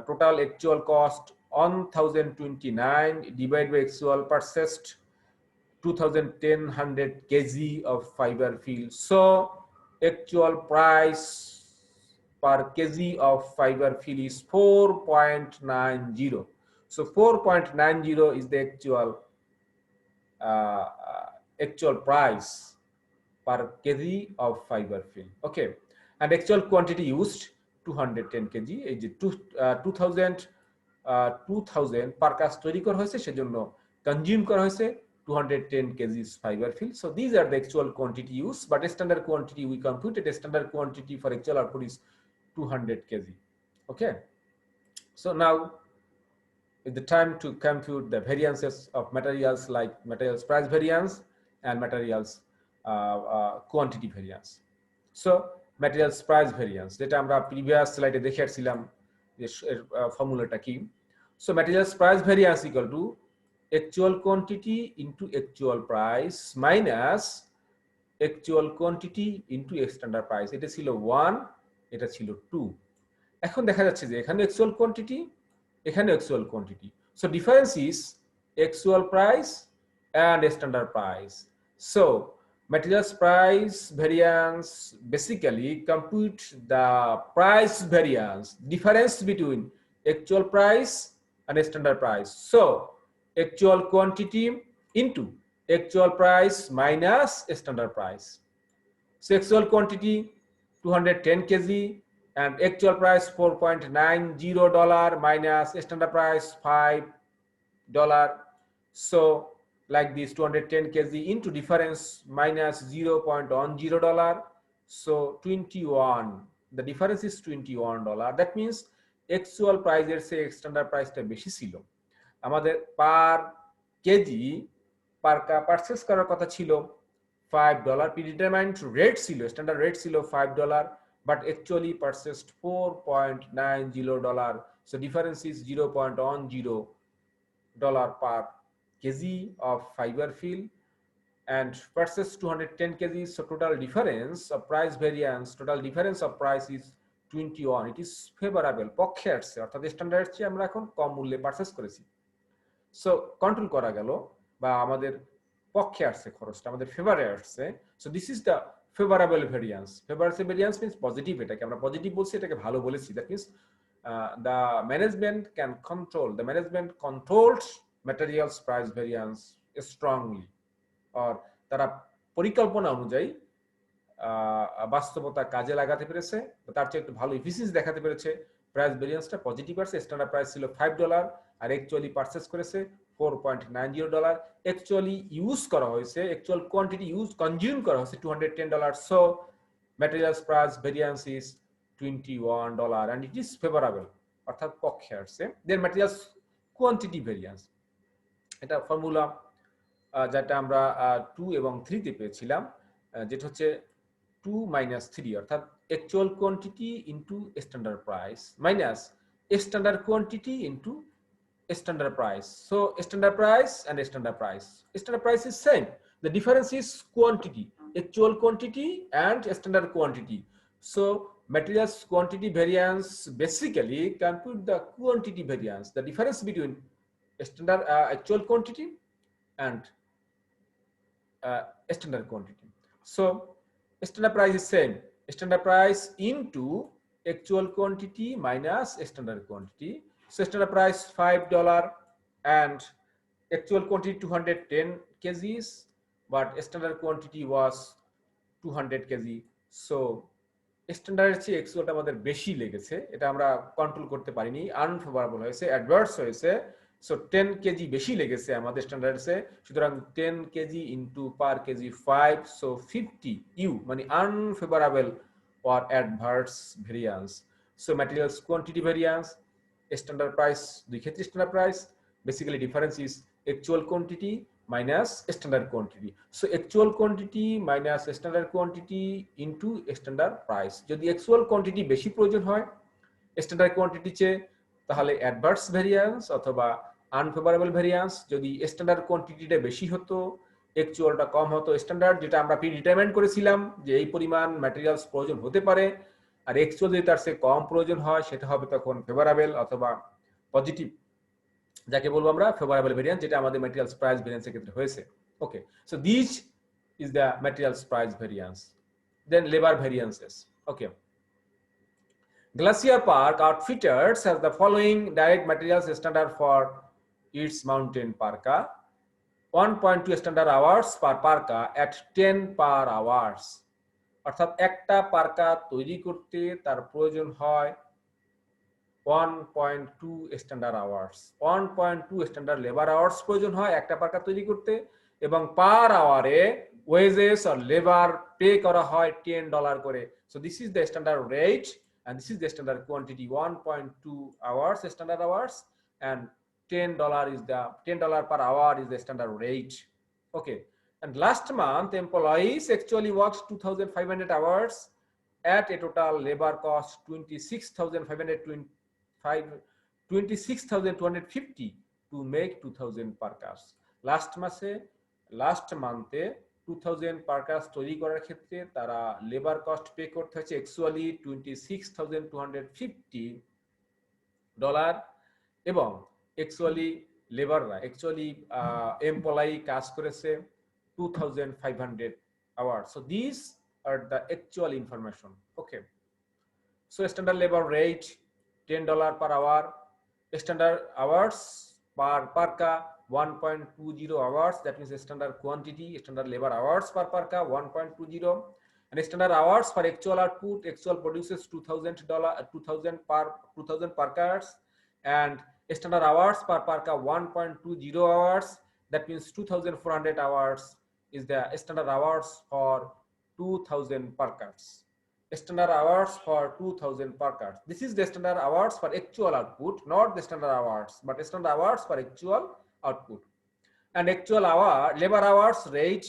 total actual cost 1029 divided by actual purchased 2100 kg of fiber fill. So actual price per kg of fiber fill is 4.90. So 4.90 is the actual price per kg of fiber fill. Okay, and actual quantity used 210 kg. এই যে 2000 parkas তৈরি করা হয়েছে, সেজন্য consume করা হয়েছে 210 kgs fiber fill. So these are the actual quantity used, but standard quantity we computed. A standard quantity for actual output is 200 kg. Okay, so now is the time to compute the variances of materials, like materials price variance and materials quantity variance. So materials price variance, যেটা আমরা previous স্লাইডে দেখে আসছিলাম যে ফর্মুলাটা কি। So materials price variance equal to actual quantity into actual price minus actual quantity into standard price. এটা ছিল 1, এটা ছিল 2। এখন দেখা যাচ্ছে যে এখানে actual quantity, এখানে actual quantity. So difference is actual price and standard price. So materials price variance basically compute the price variance, difference between actual price and standard price. So actual quantity into actual price minus standard price. So actual quantity 210 kg and actual price $4.90 minus standard price $5. So like this 210 kg into difference minus $0.10. So 21. The difference is $21. That means actual price এর চেয়ে standard price টা বেশি ছিল। আমাদের পার KG Parker purchase করার কথা ছিল $5. predetermined rate ছিল, standard rate ছিল $5, but actually purchased $4.90. So difference is $0.10 per kg of fiber fill and purchased 210 kg. So total difference of price variance, total difference of price is 21. It is favorable, পক্ষে আসছে, অর্থাৎ standard চেয়ে আমরা এখন কম মূল্যে purchase করেছি। So control করা গেল বা আমাদের পক্ষে আসছে, খরচটা আমাদের ফেভারে আসছে। So this is the favourable variance. Favourable variance means positive, এটাকে আমরা পজিটিভ বলছি, এটাকে ভালো বলেছি। That means the management can control, the management controls materials price variance strongly, or তারা পরিকল্পনা অনুযায়ী বাস্তবতা কাজে লাগাতে পেরেছে, তার চেয়ে একটু ভালো এফিসিয়েন্সি দেখাতে পেরেছে। প্রাইস ভেরিয়েন্সটা পজিটিভ আসছে, স্ট্যান্ডার্ড প্রাইস ছিল $5 আর অ্যাকচুয়ালি পারচেজ করেছে $4.90। অ্যাকচুয়ালি ইউজ করা হয়েছে, অ্যাকচুয়াল কোয়ান্টিটি ইউজ কনজিউম করা হয়েছে $210। So materials price variance is $21 and it is favorable, অর্থাৎ পক্ষে আসছে। দেন ম্যাটেরিয়ালস কোয়ান্টিটি ভেরিয়েন্স, এটা ফর্মুলা যেটা আমরা 2 এবং 3 তে পেয়েছিলাম, যেটা হচ্ছে 2 minus 3, অর্থাৎ actual quantity into standard price minus standard quantity into standard price. So standard price and standard price. Standard price is same. The difference is quantity, actual quantity and standard quantity. So materials quantity variance basically compute the quantity variance, the difference between standard actual quantity and standard quantity. So standard price is same, standard price into actual quantity minus standard quantity. So standard price $5 and actual quantity 210 kgs, but standard quantity was 200 kg. So স্ট্যান্ডার্ডের চেয়ে এক্সুয়ালটা আমাদের বেশি লেগেছে, এটা আমরা control করতে পারিনি, unfavourable হয়েছে, adverse হয়েছে। সো 10 কেজি বেশি লেগেছে আমাদের স্ট্যান্ডার্ডসে, সুতরাং 10 কেজি ইন্টু পার কেজি 5, সো 50 ইউ মানে unfavourable or adverse variance. So materials quantity variance standard price, দুই ক্ষেত্রে standard price, basically difference is actual quantity minus standard quantity. So actual quantity minus standard quantity into standard price. যদি actual quantity বেশি প্রয়োজন হয় standard quantity চেয়ে, তাহলে adverse variance অথবা unfavourable variance. যদি স্ট্যান্ডার্ড কোয়ান্টিটিটা বেশি হতো অ্যাকচুয়ালটা কম হতো, স্ট্যান্ডার্ড যেটা আমরা প্রিডিটারমাইন করেছিলাম যে এই পরিমাণ ম্যাটেরিয়ালস প্রয়োজন হতে পারে, আর অ্যাকচুয়াল যদি তার চেয়ে কম প্রয়োজন হয় সেটা হবে তখন ফেভারেবল অথবা পজিটিভ, যাকে বলবো আমরা ফেভারেবল ভেরিয়েন্স, যেটা আমাদের ম্যাটেরিয়ালস প্রাইস ভেরিয়েন্সের ক্ষেত্রে হয়েছে। Okay, so this is the materials price variance. Then labour variances. Okay, Glacier Park Outfitters has the following direct materials standard for its mountain parka: 1.2 standard hours per parka at 10 per hours। অর্থাৎ একটা parka তৈরি করতে তার প্রয়োজন হয় 1.2 standard hours, 1.2 standard labour hours প্রয়োজন হয় একটা পার্কা তৈরি করতে, এবং পার আওয়ারে ওয়েজেস আর লেবার পে করা হয় $10 করে। So this is the standard rate and this is the standard quantity, 1.2 hours standard hours, and $10 is the $10 per hour is the standard rate. Okay, and last month employees actually worked 2,500 hours at a total labor cost 26,250 to make 2,000 parkas. Last মান্থে 2000 parkas তৈরি করার ক্ষেত্রে তারা labour cost pay করতে হচ্ছে actually $26,250, এবং actually লেবাররা employee কাজ করেছে 2,500 hours. So this are the actual information. Okay, so standard labour rate $10 per hour, standard hours per parka 1.20 hours, that means standard quantity, standard labor hours per parka 1.20, and standard hours for actual output, actual produces $2,000 parkas, and standard hours per parka 1.20 hours, that means 2,400 hours is the standard hours for 2,000 parkas. Standard hours for 2,000 parkas. This is the standard hours for actual output, not the standard hours, but standard hours for actual output. And actual labor hours rate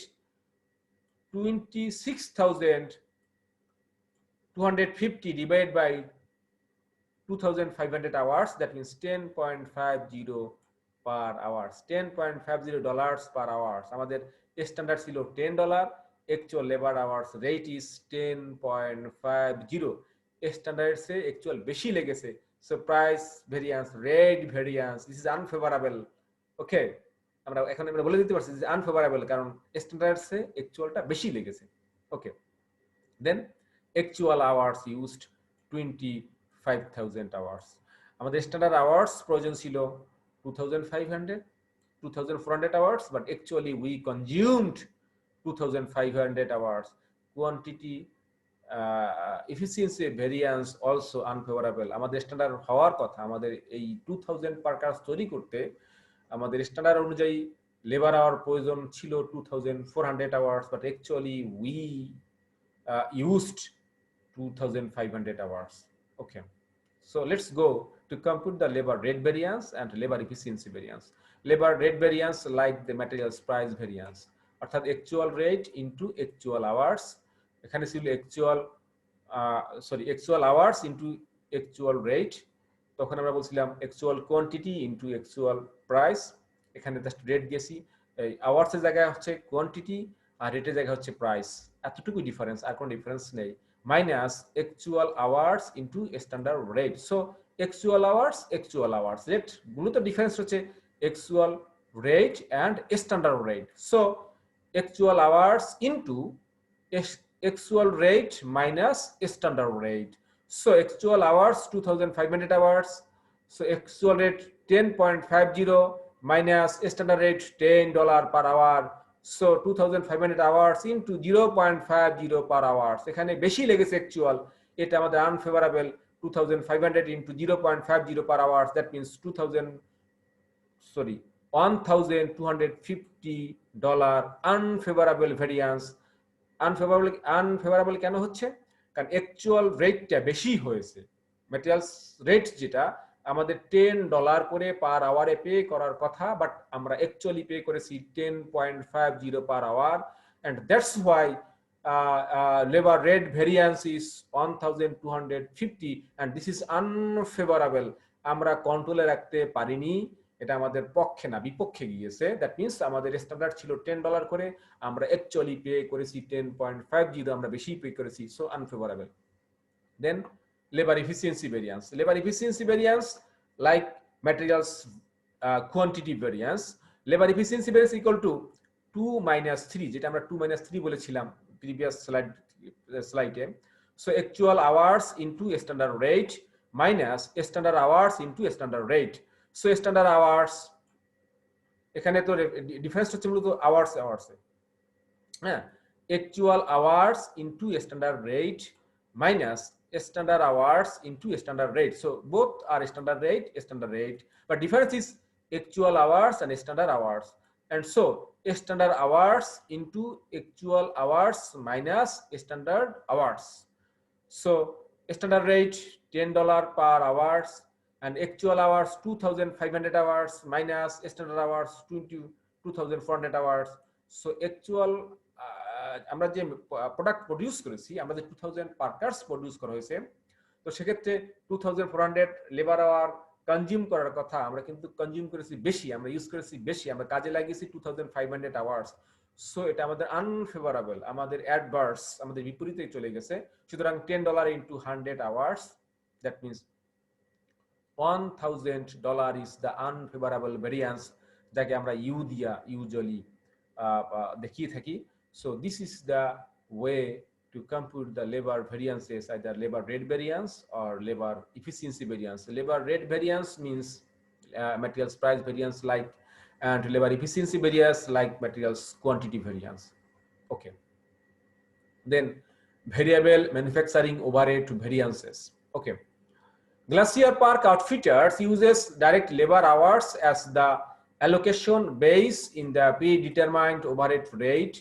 26,250 divided by 2,500 hours, that means 10.50 per hours, $10.50 per hours. আমাদের standard ছিল $10, actual labor hours rate is 10.50, standard সে actual বেশি লেগেছে, so price variance, rate variance, this is unfavourable. Okay, আমরা বলে দিতে পারছি যে আনফেভারেবল, কারণ স্ট্যান্ডার্ড সে অ্যাকচুয়ালটা বেশি লেগেছে। ওকে, দেন অ্যাকচুয়াল আওয়ার্স ইউজড 25,000 আওয়ার্স। আমাদের স্ট্যান্ডার্ড আওয়ার্স প্রয়োজন ছিল 2,400 hours, but actually we consumed 2,500 hours. Quantity efficiency variance also unfavorable. আমাদের স্ট্যান্ডার্ড হওয়ার কথা, আমাদের এই 2,000 পার্কাস তৈরি করতে আমাদের স্ট্যান্ডার্ড অনুযায়ী লেবার আওয়ার প্রয়োজন ছিল 2,400 hours, but actually we used 2,500 hours. Okay, so let's go to compute the labor rate variance and labor efficiency variance. Labor rate variance like the materials price variance, অর্থাৎ actual rate into actual hours. এখানে ছিল actual hours into actual rate, তখন আমরা বলছিলাম actual quantity into actual price. এখানে just rate গেছি, এই আওয়ার্সের জায়গায় হচ্ছে কোয়ান্টিটি আর রেটের জায়গায় হচ্ছে প্রাইস, এতটুকু ডিফারেন্স, আর কোনো ডিফারেন্স নেই। Minus actual hours into standard rate. So actual hours rate, মূলত ডিফারেন্স হচ্ছে actual rate and standard rate. So actual hours into actual rate minus standard rate. So actual hours 2,500 hours, so actual rate 10.50 minus standard rate $10 per hour, so 2,500 hours into 0.50 per hour. এখানে বেশি লেগেছে actual, এটা আমাদের unfavourable. 2,500 into 0.50 per hour, that means $1,250 unfavorable variance। Unfavourable কেন হচ্ছে? কারণ actual রেটটা বেশি হয়েছে, ম্যাটেরিয়ালস রেট যেটা আমাদের $10 করে পার আওয়ারে পে করার কথা, বাট আমরা অ্যাকচুয়ালি পে করেছি 10.50 per hour, and that's why labor rate variance is 1250, and this is unfavorable. আমরা কন্ট্রোলে রাখতে পারিনি, এটা আমাদের পক্ষে না বিপক্ষে গিয়েছে। দ্যাট মিন্স আমাদের স্ট্যান্ডার্ড ছিল $10 করে, আমরা অ্যাকচুয়ালি পে করেছি 10.50, আমরা বেশি পে করেছি, so unfavourable. Then labor efficiency variance. Labor efficiency variance, like materials quantity variance, labor efficiency variance equal to 2 minus 3, যেটা আমরা 2 minus 3 বলেছিলাম previous slide. So actual hours into standard rate minus standard hours into standard rate. So standard hours, এখানে তো difference হচ্ছে মূলত hours হ্যাঁ, actual hours into standard rate minus standard hours into standard rate. So both are standard rate, but difference is actual hours and standard hours. And so standard hours into actual hours minus standard hours. So standard rate $10 per hours and actual hours 2,500 hours minus standard hours 2,400 hours. So actual আমরা যে product produce করেছি, আমাদের 2000 পার্কার্স produce করা হয়েছে, তো সেক্ষেত্রে 2400 labour hour consume করার কথা, আমরা কিন্তু কনজিউম করেছি বেশি, আমরা ইউজ করেছি বেশি, আমরা কাজে লাগিয়েছি 2500 আওয়ার্স। সো এটা আমাদের আনফেভারেবল, আমাদের অ্যাডভার্স, আমাদের বিপরীতে চলে গেছে। সুতরাং $10 into 100 hours, that means $1000 is the unfavourable variance, যাকে আমরা ইউ দিয়া ইউজুয়ালি দেখিয়ে থাকি। So this is the way to compute the labor variances, either labor rate variance or labor efficiency variance. Labor rate variance means materials price variance, like, and labor efficiency variance like materials quantity variance. Okay. Then variable manufacturing overhead variances. Okay. Glacier Park Outfitters uses direct labor hours as the allocation base in the predetermined overhead rate.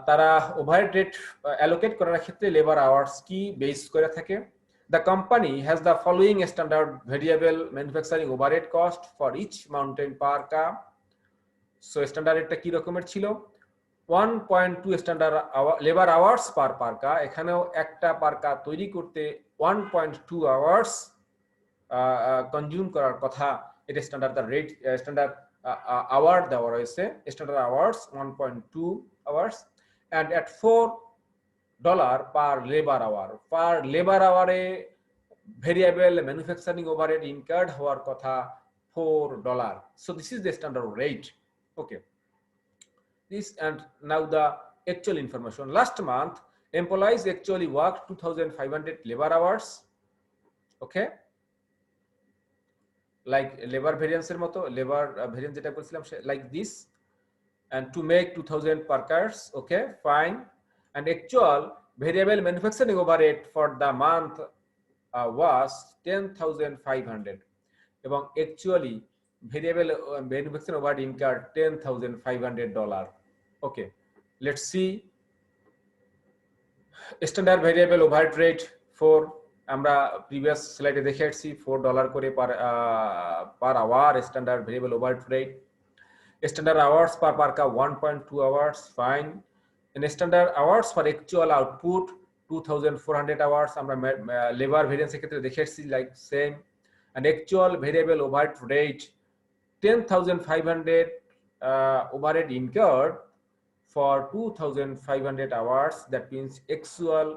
তারা overhead rate allocate করার ক্ষেত্রে labour hours কি base করে থাকে। The company has the following standard variable manufacturing overhead cost for each mountain parka. So standard রেটটা কি রকমের ছিল? 1.2 standard labour hours per parka. এখানেও একটা পার্কা তৈরি করতে 1.2 আওয়ার্স কনজিউম করার কথা, এটা স্ট্যান্ডার্ড রেট, স্ট্যান্ডার্ড আওয়ার দেওয়া রয়েছে, standard hours 1.2 hours, and at $4 per labor hour. Per labor hour variable manufacturing overhead incurred হওয়ার কথা $4. So this is the standard rate. Okay. This, and now the actual information. Last month employees actually worked 2,500 labor hours. Okay. Like labor variance এর মতো, labor variance যেটা বলছিলাম like this, and to make 2000 parkers. Okay, fine. And actual variable manufacturing overhead for the month was 10,500, এবং actually variable manufacturing overhead incurred $10,500. Okay, let's see standard variable overhead rate for, আমরা previous স্লাইডে দেখে আসছি $4 করে per hour standard variable overhead rate. Standard hours per parka 1.2 hours, fine. And standard hours for actual output 2,400 hours. আমরা labor variance ক্ষেত্রে দেখে আসছি like same. And actual variable overhead rate 10,500 overhead incurred for 2,500 hours. That means actual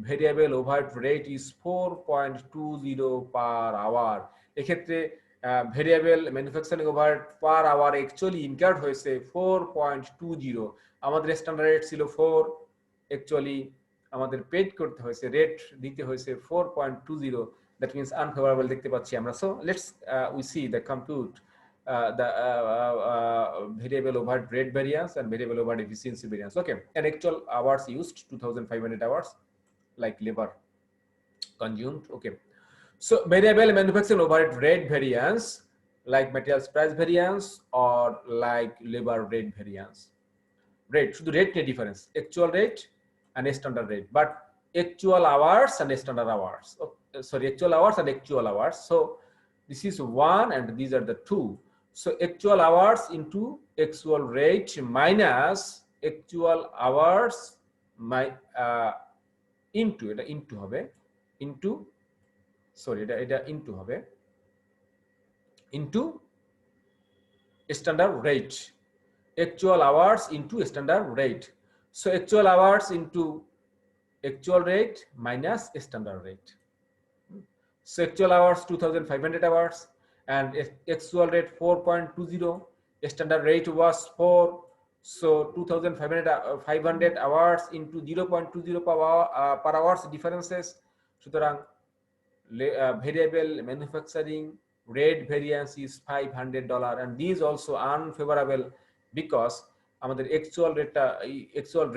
variable overhead rate is 4.20 per hour. এক্ষেত্রে variable manufacturing overhead per hour actually incurred হয়েছে 4.20। আমাদের standard rate ছিল 4, actually আমাদের paid করতে হয়েছে, rate দিতে হয়েছে 4.20। That means unfavourable দেখতে পাচ্ছি আমরা। So let's we see the compute the variable overhead rate variance and variable overhead efficiency variance. Okay, and actual hours used 2,500 hours like labor consumed. Okay. So variable manufacturing overhead rate variance like materials price variance or like labor rate variance. Rate, শুধু rate নিয়ে difference, actual rate and standard rate, but actual hours and standard hours. sorry, actual hours and actual hours. So this is 1 and these are the 2. So actual hours into actual rate minus actual hours into এটা into হবে into sorry এটা into হবে into standard rate, actual hours into standard rate. So actual hours into actual rate minus standard rate. So actual hours 2500 hours and actual rate 4.20. Standard rate was 4. So 2500 hours into 0.20 per hours differences. সুতরাং variable manufacturing rate variance is $500 and these also unfavorable because আমাদের actual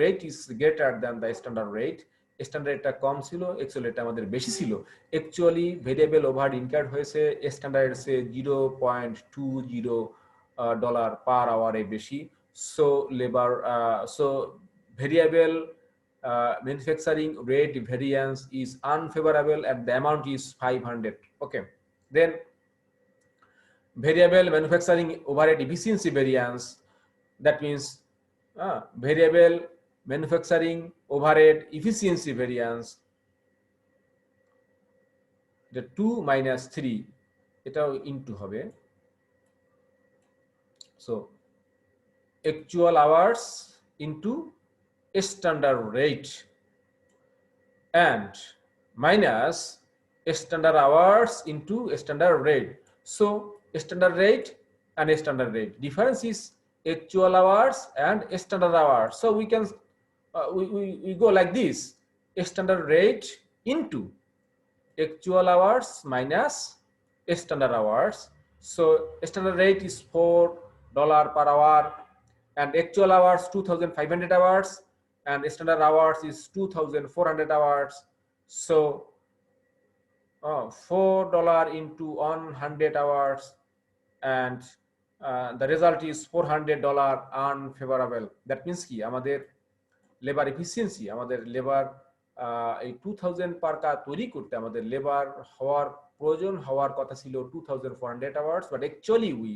rate is greater than the standard rate. Standard রেটটা কম ছিল, actual রেটটা আমাদের বেশি ছিল। Actually variable overhead incurred হয়েছে standard সে $0.20 পার আওয়ারে বেশি। So labour so variable manufacturing rate variance is unfavorable and the amount is 500. Okay, then variable manufacturing overhead efficiency variance, that means variable manufacturing overhead efficiency variance, the 2 minus 3 এটাও into হবে। So actual hours into standard rate and minus standard hours into standard rate. So standard rate and standard rate difference is actual hours and standard hours. So we can we go like this: standard rate into actual hours minus standard hours. So standard rate is $4 per hour and actual hours 2500 hours and standard hours is 2400 hours. So $4 into 100 hours and the result is $400 unfavorable. That means কি আমাদের labour efficiency, আমাদের labour এই 2000 পার কাজ তৈরি করতে আমাদের labour হওয়ার প্রয়োজন হওয়ার কথা ছিল 2400 hours, but actually we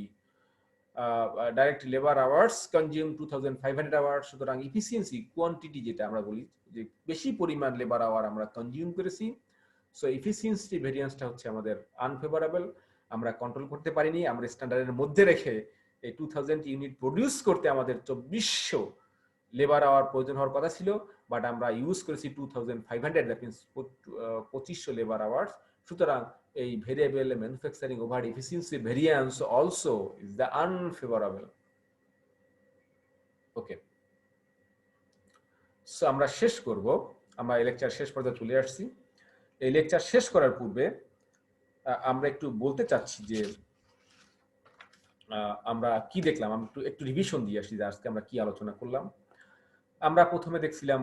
direct labour hours consume 2500 hours. সুতরাং এফিসিয়েন্সি কোয়ান্টিটি যেটা আমরা বলি যে বেশি পরিমাণ লেবার আওয়ার আমরা কনজিউম করেছি, সো এফিসিয়েন্সি ভেরিয়েন্সটা হচ্ছে আমাদের আনফেভারেবল। আমরা কন্ট্রোল করতে পারিনি, আমরা স্ট্যান্ডার্ডের মধ্যে রেখে এই 2000 ইউনিট প্রডিউস করতে আমাদের 2400 লেবার আওয়ার প্রয়োজন হওয়ার কথা ছিল, বাট আমরা ইউজ করেছি 2500, দ্যাট মিনস 2500 লেবার আওয়ার্স। সুতরাং এই variable manufacturing overhead efficiency variance also is the unfavourable. Okay, so আমরা শেষ করব, আমরা এই লেকচার শেষ পর্যায়ে চলে আসছি। এই লেকচার শেষ করার পূর্বে আমরা একটু বলতে চাচ্ছি যে আমরা কি দেখলাম, আমরা একটু রিভিশন দিয়ে আসছি যে আজকে আমরা কি আলোচনা করলাম। আমরা প্রথমে দেখছিলাম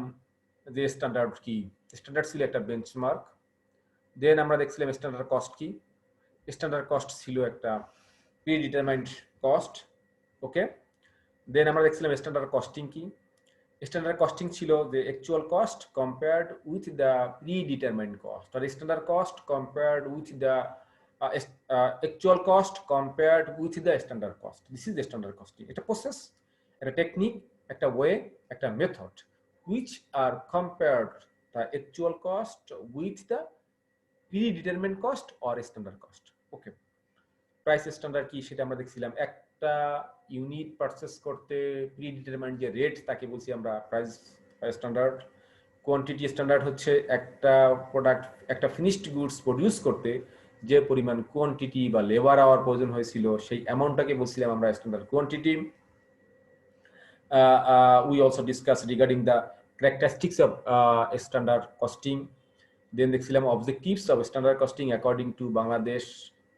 যে স্ট্যান্ডার্ড কি, স্ট্যান্ডার্ড ছিল একটা বেঞ্চমার্ক। দেন আমরা দেখছিলাম স্ট্যান্ডার্ড কস্ট কি, স্ট্যান্ডার্ড কস্ট ছিল একটা predetermined cost. Okay, then আমরা দেখছিলাম স্ট্যান্ডার্ড কস্টিং কি, স্ট্যান্ডার্ড কস্টিং ছিল যে actual cost compared with the predetermined cost, আর standard cost compared with the actual cost compared with the standard cost. This is the standard costing. It's a process, a technique, a way, a method which are compared the actual cost with the predetermined cost or standard cost. Okay, price standard কি সেটা আমরা দেখছিলাম। একটা unit purchase করতে predetermined যে rate তাকে বলছি আমরা প্রাইস স্ট্যান্ডার্ড। কোয়ান্টিটি স্ট্যান্ডার্ড হচ্ছে একটা প্রোডাক্ট, একটা ফিনিশড গুডস প্রডিউস করতে যে পরিমাণ কোয়ান্টিটি বা লেবার আওয়ার প্রয়োজন হয়েছিল সেই অ্যামাউন্টটাকে বলছিলাম আমরা standard quantity. we also discussed regarding the characteristics of standard costing. Then দেখছিলাম objectives of standard costing according to Bangladesh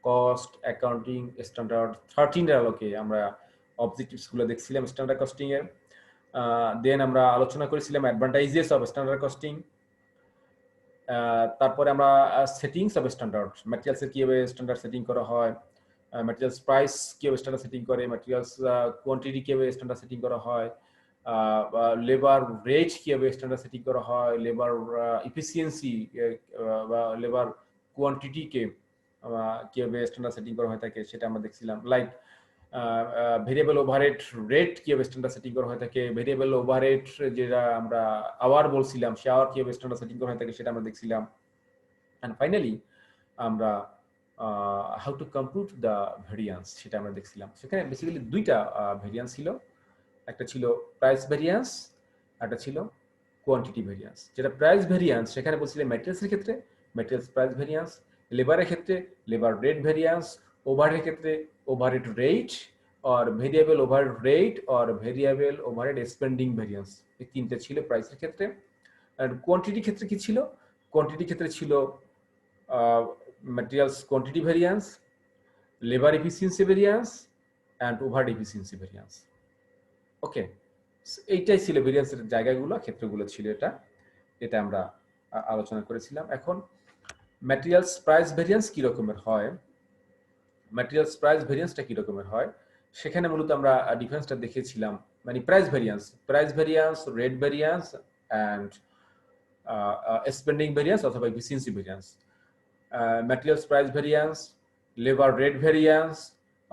Cost Accounting Standard 13 এর আলোকে আমরা অবজেক্টিভস গুলো দেখছিলাম স্ট্যান্ডার্ড কস্টিং এর। দেন আমরা আলোচনা করেছিলাম অ্যাডভান্টেজেস অফ স্ট্যান্ডার্ড কস্টিং। তারপরে আমরা সেটিংস অফ স্ট্যান্ডার্ড, ম্যাটেরিয়ালসের কিভাবে স্ট্যান্ডার্ড সেটিং করা হয়, ম্যাটেরিয়ালস প্রাইস কিভাবে স্ট্যান্ডার্ড সেটিং করে, ম্যাটেরিয়ালস কোয়ান্টিটি কিভাবে স্ট্যান্ডার্ড সেটিং করা হয়, লেবার রেট কিভাবে স্ট্যান্ডার্ড সেটিং করা হয়, লেবার এফিসিয়েন্সি বা লেবার কোয়ান্টিটিকে কিভাবে স্ট্যান্ডার্ড সেটিং করা হয়ে থাকে সেটা আমরা দেখছিলাম। লাইক ভেরিয়েবল ওভারহেড রেট কিভাবে স্ট্যান্ডার্ড সেটিং করা হয়ে থাকে, ভেরিয়েবল ওভারহেড যেটা আমরা আওয়ার বলছিলাম সে আওয়ার কিভাবে স্ট্যান্ডার্ড সেটিং করা হয়ে থাকে সেটা আমরা দেখছিলাম। অ্যান্ড ফাইনালি আমরা how to compute the variance সেটা আমরা দেখছিলাম। সেখানে বেসিক্যালি দুইটা ভেরিয়েন্স ছিল, একটা ছিল প্রাইস ভেরিয়েন্স, একটা ছিল কোয়ান্টিটি ভেরিয়েন্স। যেটা প্রাইস ভেরিয়েন্স সেখানে বলছিলাম ম্যাটেরিয়ালসের ক্ষেত্রে ম্যাটেরিয়ালস প্রাইস ভেরিয়েন্স, লেবারের ক্ষেত্রে লেবার রেট ভেরিয়েন্স, ওভারহেডের ক্ষেত্রে ওভারহেড রেট আর ভেরিয়েবল ওভারহেড রেট আর ভেরিয়েবল ওভারহেড স্পেন্ডিং ভেরিয়েন্স। এই তিনটে ছিল প্রাইসের ক্ষেত্রে। আর কোয়ান্টিটির ক্ষেত্রে কি ছিল? কোয়ান্টিটির ক্ষেত্রে ছিল materials quantity variance, labor efficiency variance and overhead efficiency variance. ওকে, এইটাই ছিল ভেরিয়েন্সের জায়গাগুলো, ক্ষেত্রগুলো ছিল এটা, এটা আমরা আলোচনা করেছিলাম। এখন ম্যাটেরিয়ালস প্রাইস ভেরিয়েন্স কি রকমের হয়, ম্যাটেরিয়ালস প্রাইস ভেরিয়েন্সটা কি রকমের হয় সেখানে মূলত আমরা ডিফারেন্সটা দেখিয়েছিলাম। মানে price variance, rate variance and spending variance অথবা efficiency variance. materials price variance, labor rate variance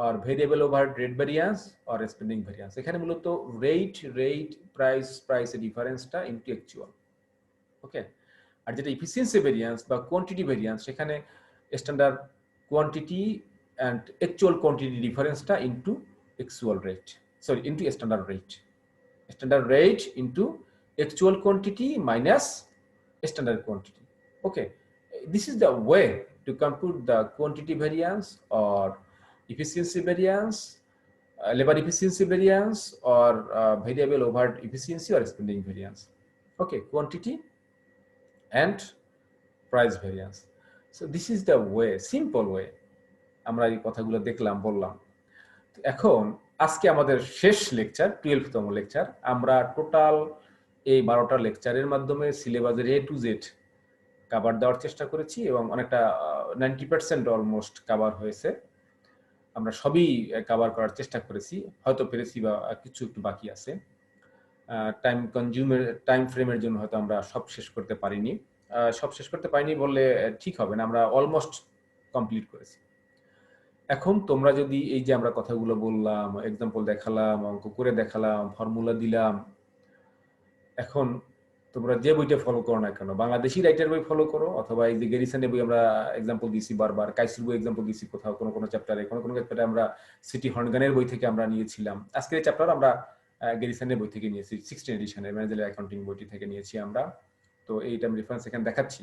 or variable overhead rate variance or spending variance। এখানে মূলত রেট প্রাইস এর ডিফারেন্সটা ইনটু অ্যাকচুয়াল। ওকে, আর যেটা এফিসিয়েন্সি ভেরিয়েন্স বা কোয়ান্টিটি ভেরিয়েন্স সেখানে standard quantity and actual quantity ডিফারেন্সটা into actual rate, sorry into standard rate into actual quantity minus standard quantity. Okay, this is the way to compute the quantity variance or efficiency variance, labor efficiency variance or variable overhead efficiency or spending variance. Okay, quantity and price variance. So this is the way, simple way আমরা এই কথাগুলো দেখলাম, বললাম। এখন আজকে আমাদের শেষ lecture, 12তম lecture. আমরা টোটাল এই 12টা লেকচারের মাধ্যমে সিলেবাসের A to Z কভার দেওয়ার চেষ্টা করেছি এবং অনেকটা 90% অলমোস্ট কভার হয়েছে। আমরা সবই কভার করার চেষ্টা করেছি, হয়তো পেরেছি বা কিছু একটু বাকি আছে। টাইম ফ্রেমের জন্য হয়তো আমরা সব শেষ করতে পারিনি। বললে ঠিক হবে না, আমরা অলমোস্ট কমপ্লিট করেছি। এখন তোমরা যদি এই যে আমরা কথাগুলো বললাম, এক্সাম্পল দেখালাম, অঙ্ক করে দেখালাম, ফর্মুলা দিলাম, এখন তোমরা যে বইটা ফলো করো না কেন, বাংলাদেশি রাইটার বই ফলো করো অথবা এই যে গেরিসনের বই আমরা এক্সাম্পল দিয়েছি বারবার, কাইসির বই এক্সাম্পল দিয়েছি কোথাও কোনো চ্যাপ্টারে, কোনো চ্যাপ্টারে আমরা সিটি হর্নগানের বই থেকে আমরা নিয়েছিলাম। আজকের এই চ্যাপ্টার আমরা গেরিসনের বই থেকে নিয়েছি, 16 এডিশনের ম্যানেজারিয়াল অ্যাকাউন্টিং বইটি থেকে নিয়েছি আমরা। তো এইটা আমি রেফারেন্স এখানে দেখাচ্ছি।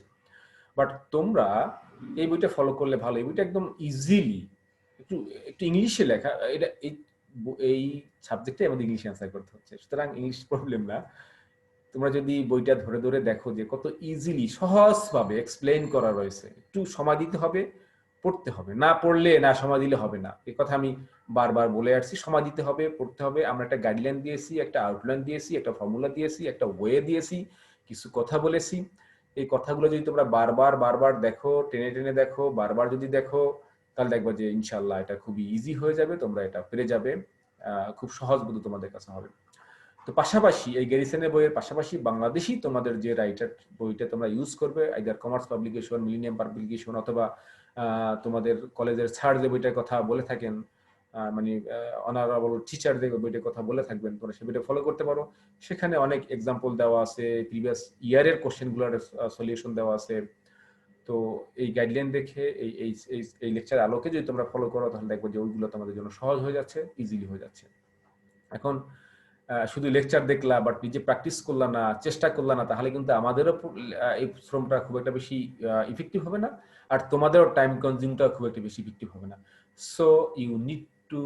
বাট তোমরা এই বইটা ফলো করলে ভালো। এই বইটা একদম ইজিলি একটু ইংলিশে লেখা, এটা এই সাবজেক্টে আমাদের ইংলিশে অ্যান্সার করতে হচ্ছে, সুতরাং ইংলিশ প্রবলেম না। তোমরা যদি বইটা ধরে ধরে দেখো যে কত ইজিলি সহজভাবে এক্সপ্লেইন করা রয়েছে, একটু সময় দিতে হবে, পড়তে হবে, না পড়লে না সময় দিলে হবে না। এই কথা আমি বারবার বলে আসছি, সময় দিতে হবে, পড়তে হবে। আমরা একটা গাইডলাইন দিয়েছি, একটা আউটলাইন দিয়েছি, একটা ফর্মুলা দিয়েছি, একটা ওয়ে দিয়েছি, কিছু কথা বলেছি। এই কথাগুলো যদি তোমরা বারবার দেখো, টেনে দেখো, বারবার যদি দেখো, তাহলে দেখবা যে ইনশাআল্লাহ এটা খুবই ইজি হয়ে যাবে, তোমরা এটা পেরে যাবে, খুব সহজ বোধ তোমাদের কাছে হবে। তো পাশাপাশি এই গ্যারিসনের বইয়ের পাশাপাশি বাংলাদেশি তোমাদের যে রাইটার বইটা তোমরা ইউজ করবে, either commerce publication, millennium publication অথবা তোমাদের কলেজের স্যার যে বইটার কথা বলে থাকেন, মানে অনারেবল টিচার যে বইটার কথা বলে থাকবেন, তোমরা সে বইটা ফলো করতে পারো। সেখানে অনেক এক্সাম্পল দেওয়া আছে, প্রিভিয়াস ইয়ারের কোশ্চেনগুলোর সলিউশন দেওয়া আছে। তো এই গাইডলাইন দেখে এই লেকচার আলোকে যদি তোমরা ফলো করো তাহলে দেখবো যে ওইগুলো তোমাদের জন্য সহজ হয়ে যাচ্ছে, ইজিলি হয়ে যাচ্ছে। এখন শুধু লেকচার দেখলা বাট নিজে প্র্যাকটিস করলা না, চেষ্টা করলা না, তাহলে কিন্তু আমাদেরও এই শ্রমটা খুব একটা বেশি ইফেক্টিভ হবে না, আর তোমাদেরও টাইম কনজিউমটা খুব একটা বেশি ইফেক্টিভ হবে না। So you need to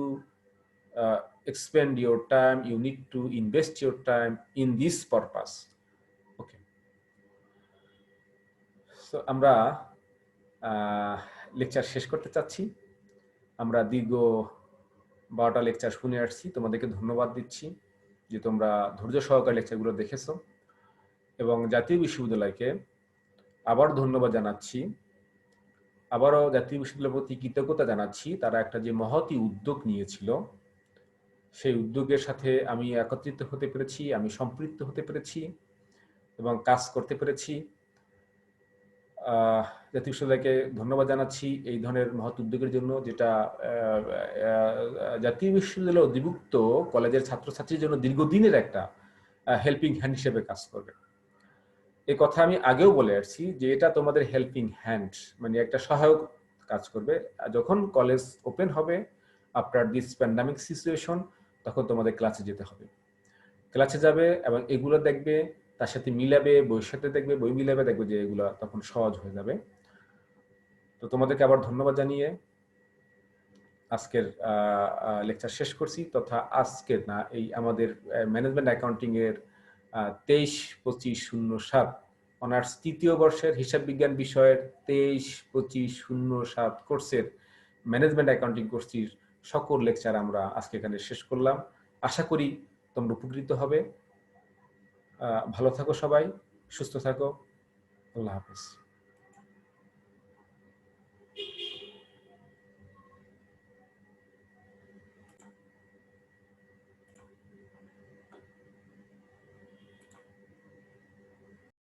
expend your time, you need to invest your time in this purpose. Okay, so আমরা লেকচার শেষ করতে চাচ্ছি। আমরা দীর্ঘ 12টা লেকচার শুনে আসছি, তোমাদেরকে ধন্যবাদ দিচ্ছি যে তোমরা ধৈর্য সহকারে লেকচারগুলো দেখেছো, এবং জাতীয় বিশ্ববিদ্যালয়কে আবার ধন্যবাদ জানাচ্ছি, আবারও জাতীয় বিশ্ববিদ্যালয়ের প্রতি কৃতজ্ঞতা জানাচ্ছি। তারা একটা যে মহতী উদ্যোগ নিয়েছিল, সেই উদ্যোগের সাথে আমি একত্রিত হতে পেরেছি, আমি সম্পৃক্ত হতে পেরেছি এবং কাজ করতে পেরেছি। জাতীয় বিশ্ববিদ্যালয়কে ধন্যবাদ জানাচ্ছি এই ধরনের মহৎ উদ্যোগের জন্য, যেটা জাতীয় বিশ্ববিদ্যালয় অধিভুক্ত কলেজের ছাত্রছাত্রীর জন্য দীর্ঘদিনের একটা হেল্পিং হ্যান্ড হিসেবে কাজ করবে। এই কথা আমি আগেও বলে আসছি যে এটা তোমাদের হেল্পিং হ্যান্ড, মানে একটা সহায়ক কাজ করবে। যখন কলেজ ওপেন হবে আফটার দিস প্যান্ডামিক সিচুয়েশন, তখন তোমাদের ক্লাসে যেতে হবে, ক্লাসে যাবে এবং এগুলো দেখবে, তার সাথে মিলাবে, বইয়ের সাথে দেখবে, বই মিলাবে, দেখবে যে এগুলো তখন সহজ হয়ে যাবে। তো তোমাদেরকে আবার ধন্যবাদ জানিয়ে আজকের লেকচার শেষ করছি, তথা আজকের না, এই আমাদের ম্যানেজমেন্ট অ্যাকাউন্টিং এর 23-25-07 অনার্স তৃতীয় বর্ষের হিসাব বিজ্ঞান বিষয়ের 23-25-07 কোর্সের ম্যানেজমেন্ট অ্যাকাউন্টিং কোর্সটির সকল লেকচার আমরা আজকে এখানে শেষ করলাম। আশা করি তোমরা উপকৃত হবে। ভালো থাকো সবাই, সুস্থ থাকো, আল্লাহ হাফেজ।